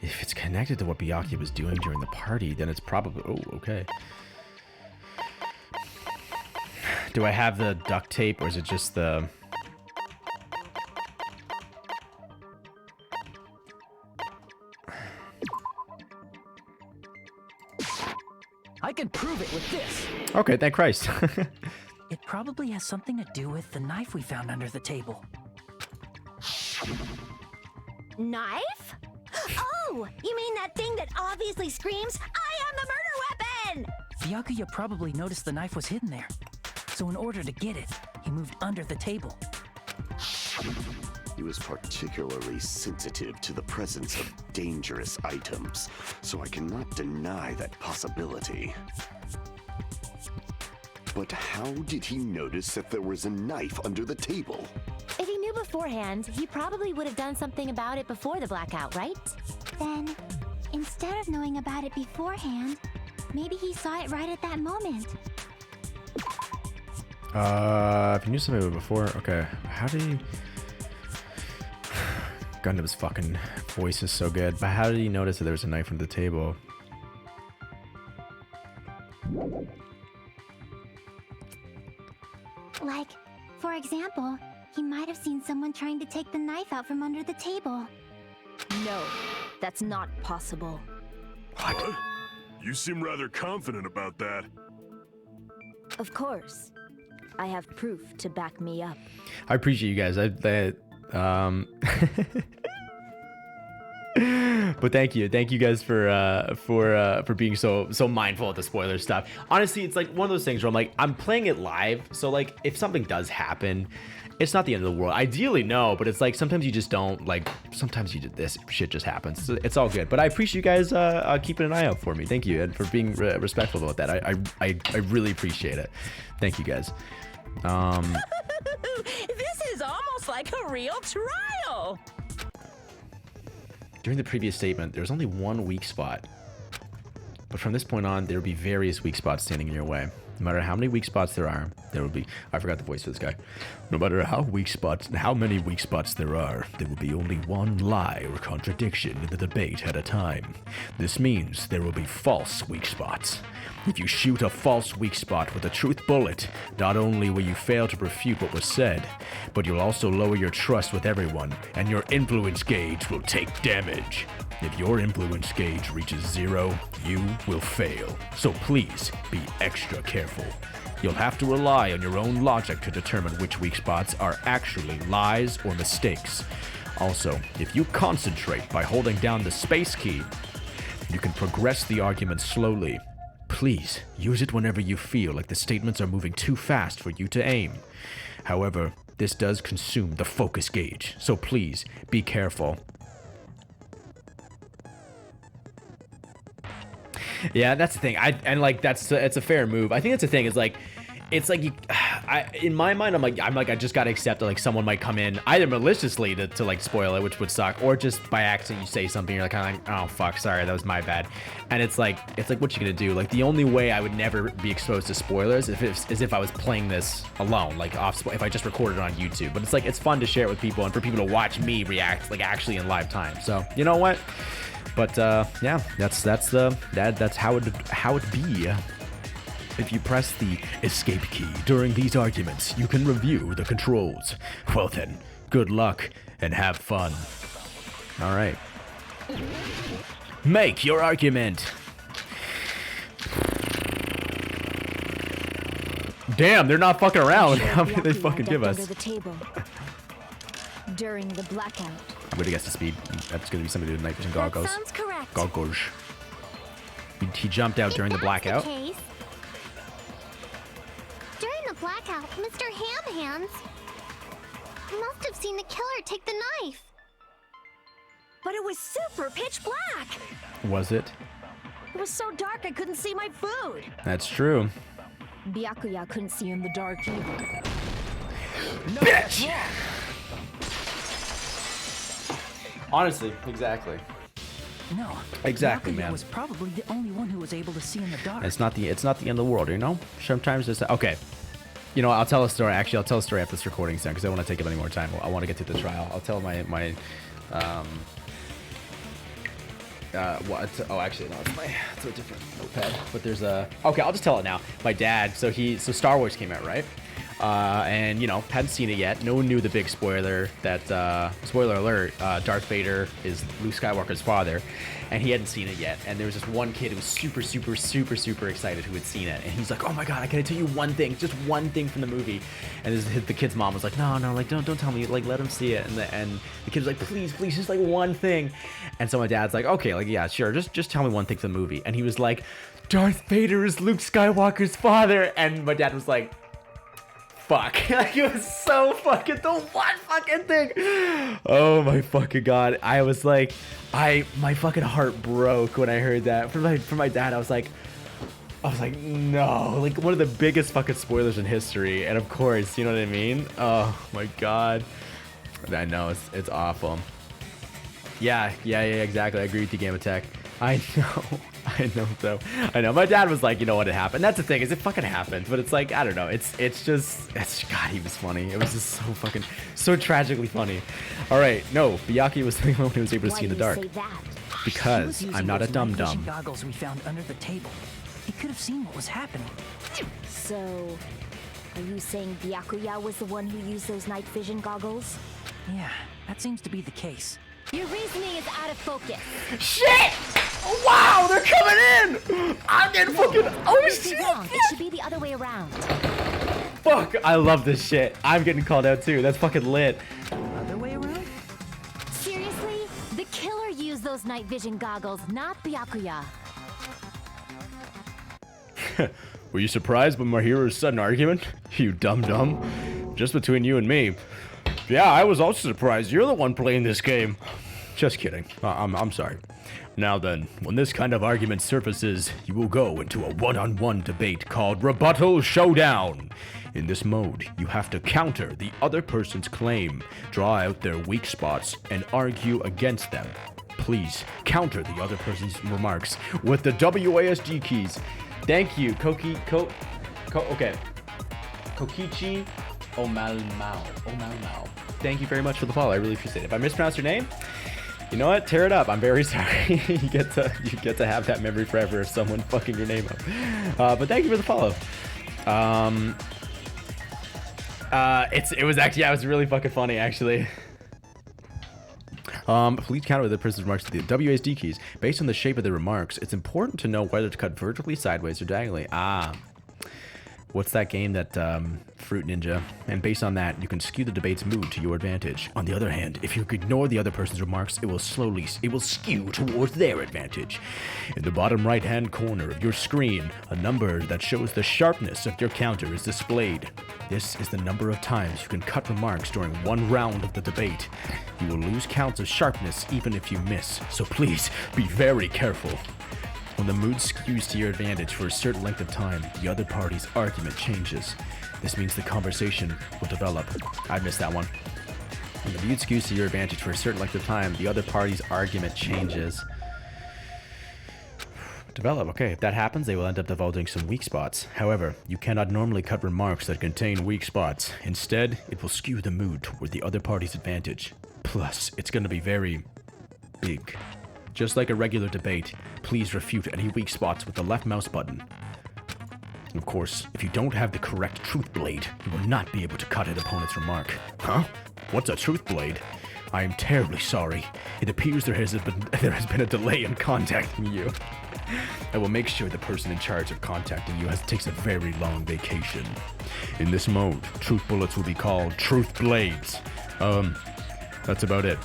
If it's connected to what Byakuya was doing during the party, then it's probably... Oh, okay. Do I have the duct tape, or is it just the... I can prove it with this. Okay, thank Christ. It probably has something to do with the knife we found under the table. Knife? Oh, you mean that thing that obviously screams, I am the murder weapon! Byakuya probably noticed the knife was hidden there. So in order to get it, he moved under the table. He was particularly sensitive to the presence of dangerous items, so I cannot deny that possibility. But how did he notice that there was a knife under the table? If he knew beforehand, he probably would have done something about it before the blackout, right? Then, instead of knowing about it beforehand, maybe he saw it right at that moment. If you knew something before, okay. How did he... Gundam's fucking voice is so good, but how did he notice that there was a knife under the table? Like, for example, he might have seen someone trying to take the knife out from under the table. No, that's not possible. What? You seem rather confident about that. Of course. I have proof to back me up. I appreciate you guys. But thank you guys for being so mindful of the spoiler stuff. Honestly, it's like one of those things where I'm like, I'm playing it live, so like if something does happen, it's not the end of the world. Ideally, no, but it's like sometimes you just don't, like sometimes this shit just happens. So it's all good. But I appreciate you guys keeping an eye out for me. Thank you, and for being respectful about that. I really appreciate it. Thank you guys. This is almost like a real trial. During the previous statement, there's only one weak spot. But from this point on, there will be various weak spots standing in your way. No matter how many weak spots there are, there will be... I forgot the voice for this guy. No matter how many weak spots there are, there will be only one lie or contradiction in the debate at a time. This means there will be false weak spots. If you shoot a false weak spot with a truth bullet, not only will you fail to refute what was said, but you'll also lower your trust with everyone, and your influence gauge will take damage. If your influence gauge reaches 0, you will fail. So please be extra careful. You'll have to rely on your own logic to determine which weak spots are actually lies or mistakes. Also, if you concentrate by holding down the space key, you can progress the argument slowly. Please use it whenever you feel like the statements are moving too fast for you to aim. However, this does consume the focus gauge, so please be careful. Yeah, that's the thing. It's a fair move. I think that's the thing. Is like, it's like you, in my mind, I'm like I just gotta accept that like someone might come in either maliciously to like spoil it, which would suck, or just by accident you say something, you're like kind of like, oh fuck, sorry, that was my bad. And it's like what you gonna do? Like the only way I would never be exposed to spoilers is if I was playing this alone, like if I just recorded it on YouTube. But it's like it's fun to share it with people and for people to watch me react like actually in live time. So you know what? But yeah, that's how it be. If you press the escape key during these arguments, you can review the controls. Well then, good luck and have fun. All right. Make your argument. Damn, they're not fucking around. How many they fucking give us? Under the table during the blackout. I'm gonna guess the speed. That's gonna be somebody with night vision goggles. That sounds correct. Goggles. He jumped out during the blackout. During the blackout, Mr. Ham Hands must have seen the killer take the knife. But it was super pitch black. Was it? It was so dark I couldn't see my food. That's true. Byakuya couldn't see in the dark either. Bitch! Honestly, exactly. No. Exactly, Byakuya man. was probably the only one who was able to see in the dark. It's not the end of the world, you know? Sometimes it's okay. You know, I'll tell a story. Actually, I'll tell a story after this recording's done because I don't want to take up any more time. I want to get to the trial. I'll tell my oh, actually, no, it's a different notepad. But there's a okay. I'll just tell it now. My dad. So Star Wars came out, right? And you know, hadn't seen it yet. No one knew the big spoiler that spoiler alert, Darth Vader is Luke Skywalker's father, and he hadn't seen it yet. And there was this one kid who was super excited who had seen it, and he's like, "Oh my god, I gotta tell you one thing, just one thing from the movie." And the kid's mom was like, "No, like don't tell me, like let him see it." And the kid was like, "Please, just like one thing." And so my dad's like, "Okay, like yeah, sure, just tell me one thing from the movie." And he was like, "Darth Vader is Luke Skywalker's father." And my dad was like, fuck. Like, it was so fucking the one fucking thing. Oh my fucking god. I was like, my fucking heart broke when I heard that. For my dad, I was like, no. Like, one of the biggest fucking spoilers in history. And of course, you know what I mean? Oh my god. I know, it's awful. Yeah, exactly. I agree with you, Game Attack. I know though. I know. My dad was like, you know what, it happened. That's the thing, is it fucking happened. But it's like, I don't know. It's God, he was funny. It was just so tragically funny. All right, no, Byakuya was the only one who was able to see in the dark. Because I'm not a dum-dum. Goggles we found under the table. He could have seen what was happening. So, are you saying Byakuya was the one who used those night vision goggles? Yeah, that seems to be the case. Your reasoning is out of focus. Shit! Wow, they're coming in! I'm getting fucking... Oh, shit! Wrong. It should be the other way around. Fuck, I love this shit. I'm getting called out too. That's fucking lit. Other way around? Seriously? The killer used those night vision goggles, not Byakuya. Were you surprised by my hero's sudden argument? You dum-dum. Just between you and me. Yeah, I was also surprised. You're the one playing this game. Just kidding. I'm sorry. Now then, when this kind of argument surfaces, you will go into a one-on-one debate called Rebuttal Showdown. In this mode, you have to counter the other person's claim, draw out their weak spots, and argue against them. Please counter the other person's remarks with the WASD keys. Thank you, okay. Kokichi Omalmao. Thank you very much for the follow. I really appreciate it. If I mispronounced your name, you know what? Tear it up. I'm very sorry. you get to have that memory forever of someone fucking your name up. But thank you for the follow. It was really fucking funny actually. Please counter the person's remarks with the WASD keys. Based on the shape of the remarks, it's important to know whether to cut vertically, sideways, or diagonally. What's that game that Fruit Ninja? And based on that, you can skew the debate's mood to your advantage. On the other hand, if you ignore the other person's remarks, it will skew towards their advantage. In the bottom right-hand corner of your screen, a number that shows the sharpness of your counter is displayed. This is the number of times you can cut remarks during one round of the debate. You will lose counts of sharpness even if you miss, so please be very careful. When the mood skews to your advantage for a certain length of time, the other party's argument changes. This means the conversation will develop. I missed that one. When the mood skews to your advantage for a certain length of time, the other party's argument changes. Develop. Okay, if that happens, they will end up divulging some weak spots. However, you cannot normally cut remarks that contain weak spots. Instead, it will skew the mood toward the other party's advantage. Plus, it's going to be very big. Just like a regular debate, please refute any weak spots with the left mouse button. And of course, if you don't have the correct truth blade, you will not be able to cut an opponent's remark. Huh? What's a truth blade? I am terribly sorry. It appears there has been a delay in contacting you. I will make sure the person in charge of contacting you takes a very long vacation. In this mode, truth bullets will be called truth blades. That's about it.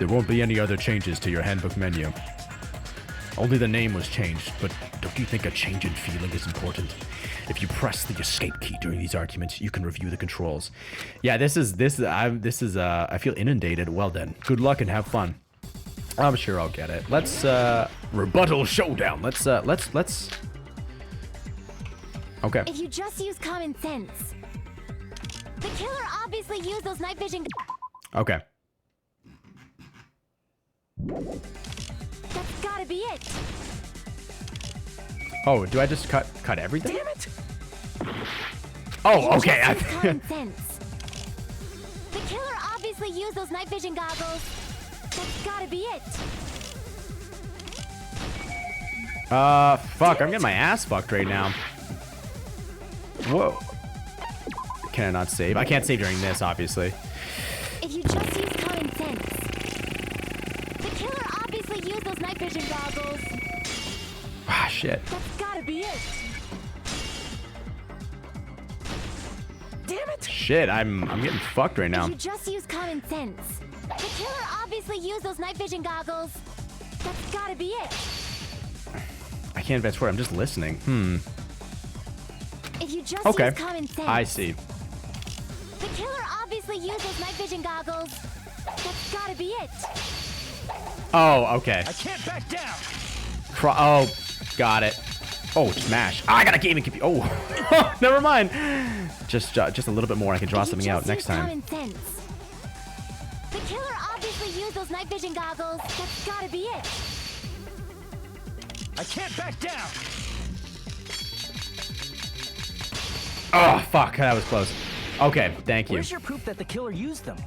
There won't be any other changes to your handbook menu. Only the name was changed, but don't you think a change in feeling is important? If you press the escape key during these arguments, you can review the controls. Yeah, I feel inundated. Well then, good luck and have fun. I'm sure I'll get it. Let's rebuttal showdown. Let's okay. If you just use common sense. The killer obviously used those night vision. Okay. That's gotta be it. Oh, do I just cut everything? Damn it! Oh, okay. Just use common sense. The killer obviously used those night vision goggles. That's gotta be it. Fuck, I'm getting my ass fucked right now. Whoa. Can I not save? I can't save during this, obviously. If you just use common sense. The killer obviously used those night vision goggles. Ah, shit. That's gotta be it. Damn it! Shit, I'm getting fucked right now. If you just use common sense. The killer obviously used those night vision goggles. That's gotta be it. I can't advance forward, I'm just listening. If you just Okay. use common sense. I see. The killer obviously used those night vision goggles. That's gotta be it. Oh, okay. I can't back down. Oh, got it. Oh, smash. I got a gaming computer. Oh, never mind. Just a little bit more. I can draw something out next time. Common sense. The killer obviously used those night vision goggles. That's gotta be it. I can't back down. Oh, fuck. That was close. Okay, thank you. Where's your proof that the killer used them?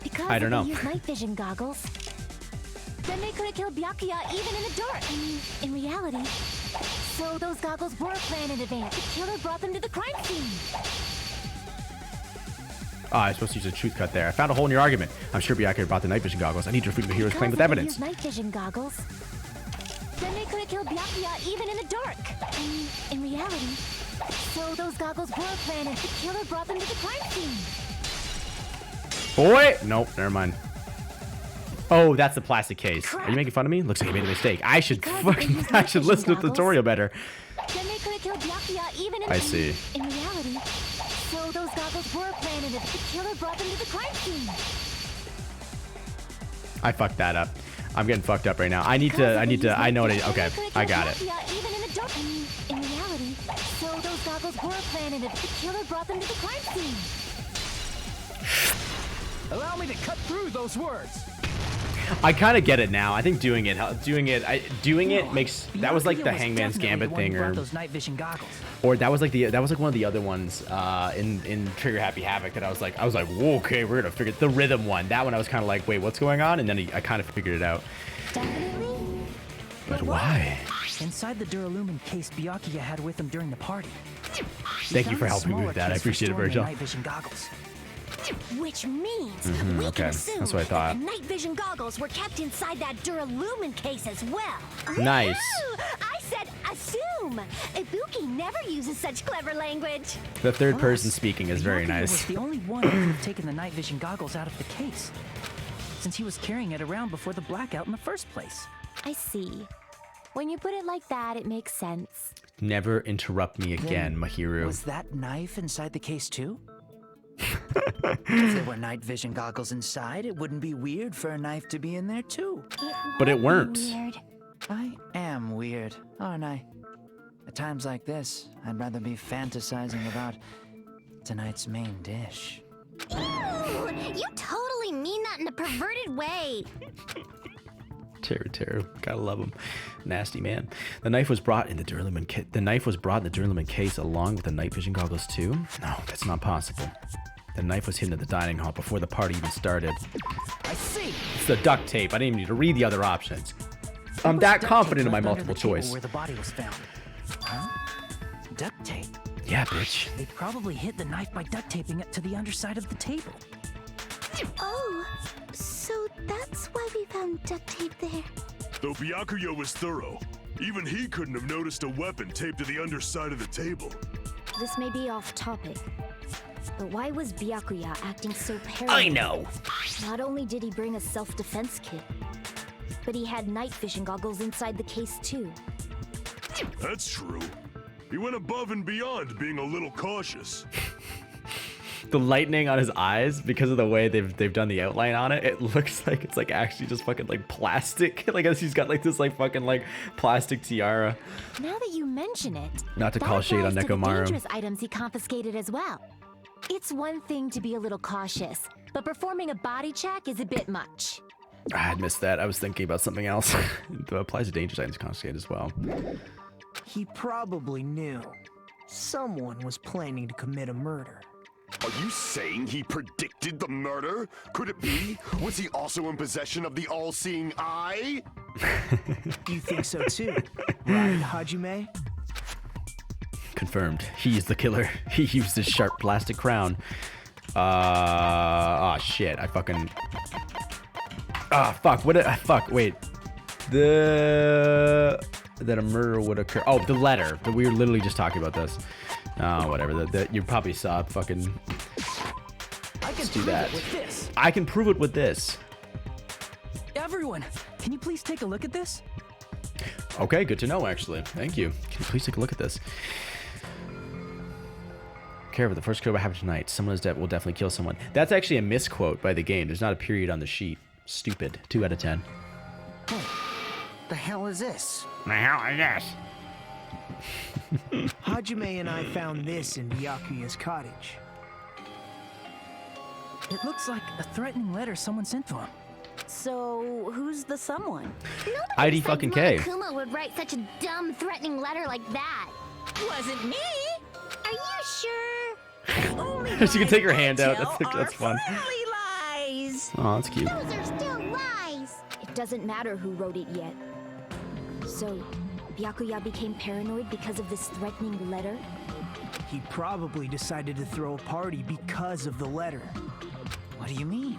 Because I don't know. They used night vision goggles. Then they could have killed Byakuya even in the dark. I mean, in reality. So those goggles were planned in advance. The killer brought them to the crime scene. Oh, I was supposed to use a truth cut there. I found a hole in your argument. I'm sure Byakuya brought the night vision goggles. I need your freedom of heroes claim with evidence. They used night vision goggles. Then they could have killed Byakuya even in the dark. I mean, in reality. So those goggles were planned and the killer brought them to the crime scene. Boy! Nope, never mind. Oh, that's the plastic case. Crap. Are you making fun of me? Looks like I made a mistake. I should listen to the tutorial better. Then they could have killed Byakuya even in I see. In reality. So those goggles were planned and the killer brought them to the crime scene. I fucked that up. I'm getting fucked up right now. I know what okay, I got it. Even in the dark. I mean, in reality. So those goggles were planned and the killer brought them to the crime scene. Allow me to cut through those words. I kind of get it now. I think doing it makes that was like the Hangman's Gambit thing, or those night vision goggles. Or that was like one of the other ones in Trigger Happy Havoc that I was like, whoa, okay, we're gonna figure the rhythm one. That one I was kind of like, wait, what's going on? And then I kind of figured it out. Definitely. But why? Inside the Duralumin case Byakuya had with him during the party. Thank you for helping me with that. I appreciate it, Virgil. Night vision goggles. Which means we okay. can assume That's what I thought. that the night vision goggles were kept inside that Duralumin case as well. Nice. Ooh, I said assume. Ibuki never uses such clever language. The third person speaking is very Byakuya nice. was the only one who could have taken the night vision goggles out of the case, since he was carrying it around before the blackout in the first place. I see. When you put it like that, it makes sense. Never interrupt me again, Mahiru. Was that knife inside the case too? If there were night vision goggles inside, it wouldn't be weird for a knife to be in there too. But it weren't. Weird. I am weird, aren't I? At times like this, I'd rather be fantasizing about tonight's main dish. Ooh, you totally mean that in a perverted way. Teru, gotta love him. Nasty man. The knife was brought in the Duralumin kit. The knife was brought in the Duralumin case along with the night vision goggles too. No, that's not possible. The knife was hidden in the dining hall before the party even started. I see. It's the duct tape. I didn't even need to read the other options. I'm that confident in my multiple choice. Where the body was found. Huh? Duct tape. Yeah, bitch. They probably hid the knife by duct taping it to the underside of the table. Oh, so that's why we found duct tape there. Though Byakuya was thorough, even he couldn't have noticed a weapon taped to the underside of the table. This may be off topic, But why was Byakuya acting so paranoid? I know. Not only did he bring a self-defense kit, but he had night vision goggles inside the case too. That's true. He went above and beyond being a little cautious. The lightning on his eyes, because of the way they've done the outline on it, it looks like it's like actually just fucking like plastic. Like as he's got like this like fucking like plastic tiara. Now that you mention it, Not to call shade on that applies to the Nekomaru. dangerous items he confiscated as well. It's one thing to be a little cautious, but performing a body check is a bit much. I had missed that. I was thinking about something else. It applies to dangerous items confiscated as well. He probably knew someone was planning to commit a murder. Are you saying he predicted the murder? Could it be? Was he also in possession of the all-seeing eye? You think so too, right, Hajime? Confirmed. He is the killer. He used his sharp plastic crown. Oh shit. I fucking. Ah, fuck. What? Fuck. Wait. That a murder would occur. Oh, the letter. We were literally just talking about this. Oh, whatever. You probably saw it. Fucking. Let's do that. With this. I can prove it with this. Everyone, can you please take a look at this? Okay, good to know, actually. Thank you. Can you please take a look at this? Careful, the first kill will happen tonight. Someone will definitely kill someone. That's actually a misquote by the game. There's not a period on the sheet. Stupid. 2 out of 10. Hey, the hell is this? The hell is this? Hajime and I found this in Byakuya's cottage. It looks like a threatening letter someone sent to him. So, who's the someone? ID fucking K. Monokuma would write such a dumb, threatening letter like that. Wasn't me. Are you sure? She can take her hand out. That's fun. Friendly lies. Oh, that's cute. Those are still lies. It doesn't matter who wrote it yet. So, Byakuya became paranoid because of this threatening letter? He probably decided to throw a party because of the letter. What do you mean?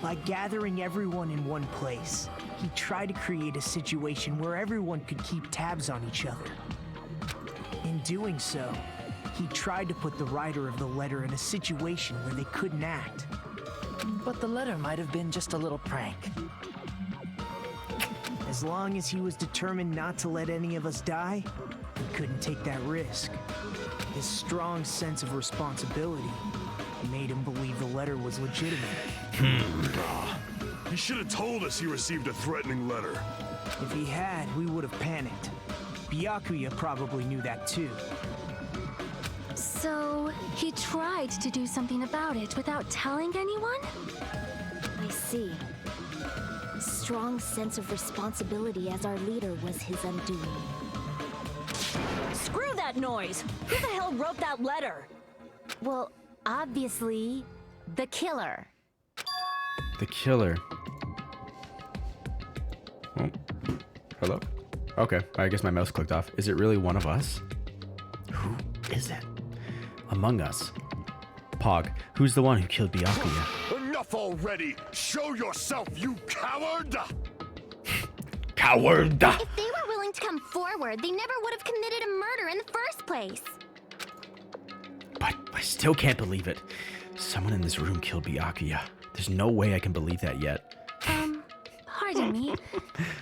By gathering everyone in one place, he tried to create a situation where everyone could keep tabs on each other. In doing so, he tried to put the writer of the letter in a situation where they couldn't act. But the letter might have been just a little prank. As long as he was determined not to let any of us die, he couldn't take that risk. His strong sense of responsibility made him believe the letter was legitimate. He should have told us he received a threatening letter. If he had, we would have panicked. Byakuya probably knew that too. So, he tried to do something about it without telling anyone? I see. Strong sense of responsibility as our leader was his undoing. Screw that noise! Who the hell wrote that letter? Well, obviously, the killer. The killer. Oh. Hello? Okay, I guess my mouse clicked off. Is it really one of us? Who is it? Among us. Pog, who's the one who killed Byakuya? Enough already! Show yourself, you coward! Coward! If they were willing to come forward, they never would have committed a murder in the first place. But I still can't believe it. Someone in this room killed Byakuya. There's no way I can believe that yet. Pardon me.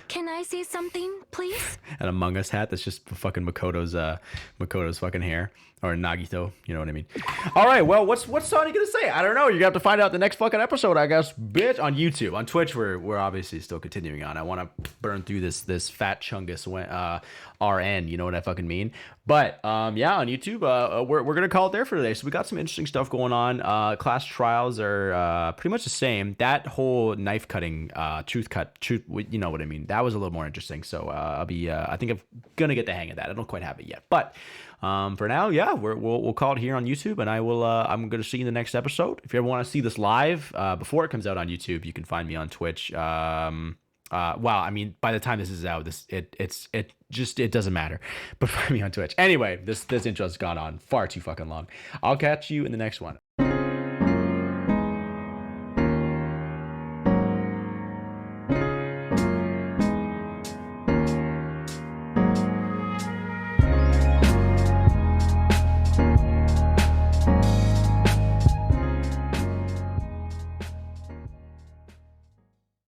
Can I say something, please? An Among Us hat that's just fucking Makoto's fucking hair. Or Nagito, you know what I mean. All right, well, what's Sonny gonna say? I don't know. You're gonna have to find out the next fucking episode, I guess, bitch. On YouTube, on Twitch, we're obviously still continuing on. I want to burn through this fat chungus RN. You know what I fucking mean? But yeah, on YouTube, we're gonna call it there for today. So we got some interesting stuff going on. Class trials are pretty much the same. That whole knife cutting, truth, you know what I mean. That was a little more interesting. So I'll be, I think I'm gonna get the hang of that. I don't quite have it yet, but. For now, yeah, we'll call it here on YouTube, and I'm gonna see you in the next episode. If you ever want to see this live before it comes out on YouTube, you can find me on Twitch. Well, I mean, by the time this is out, it doesn't matter. But find me on Twitch. Anyway, this intro's gone on far too fucking long. I'll catch you in the next one.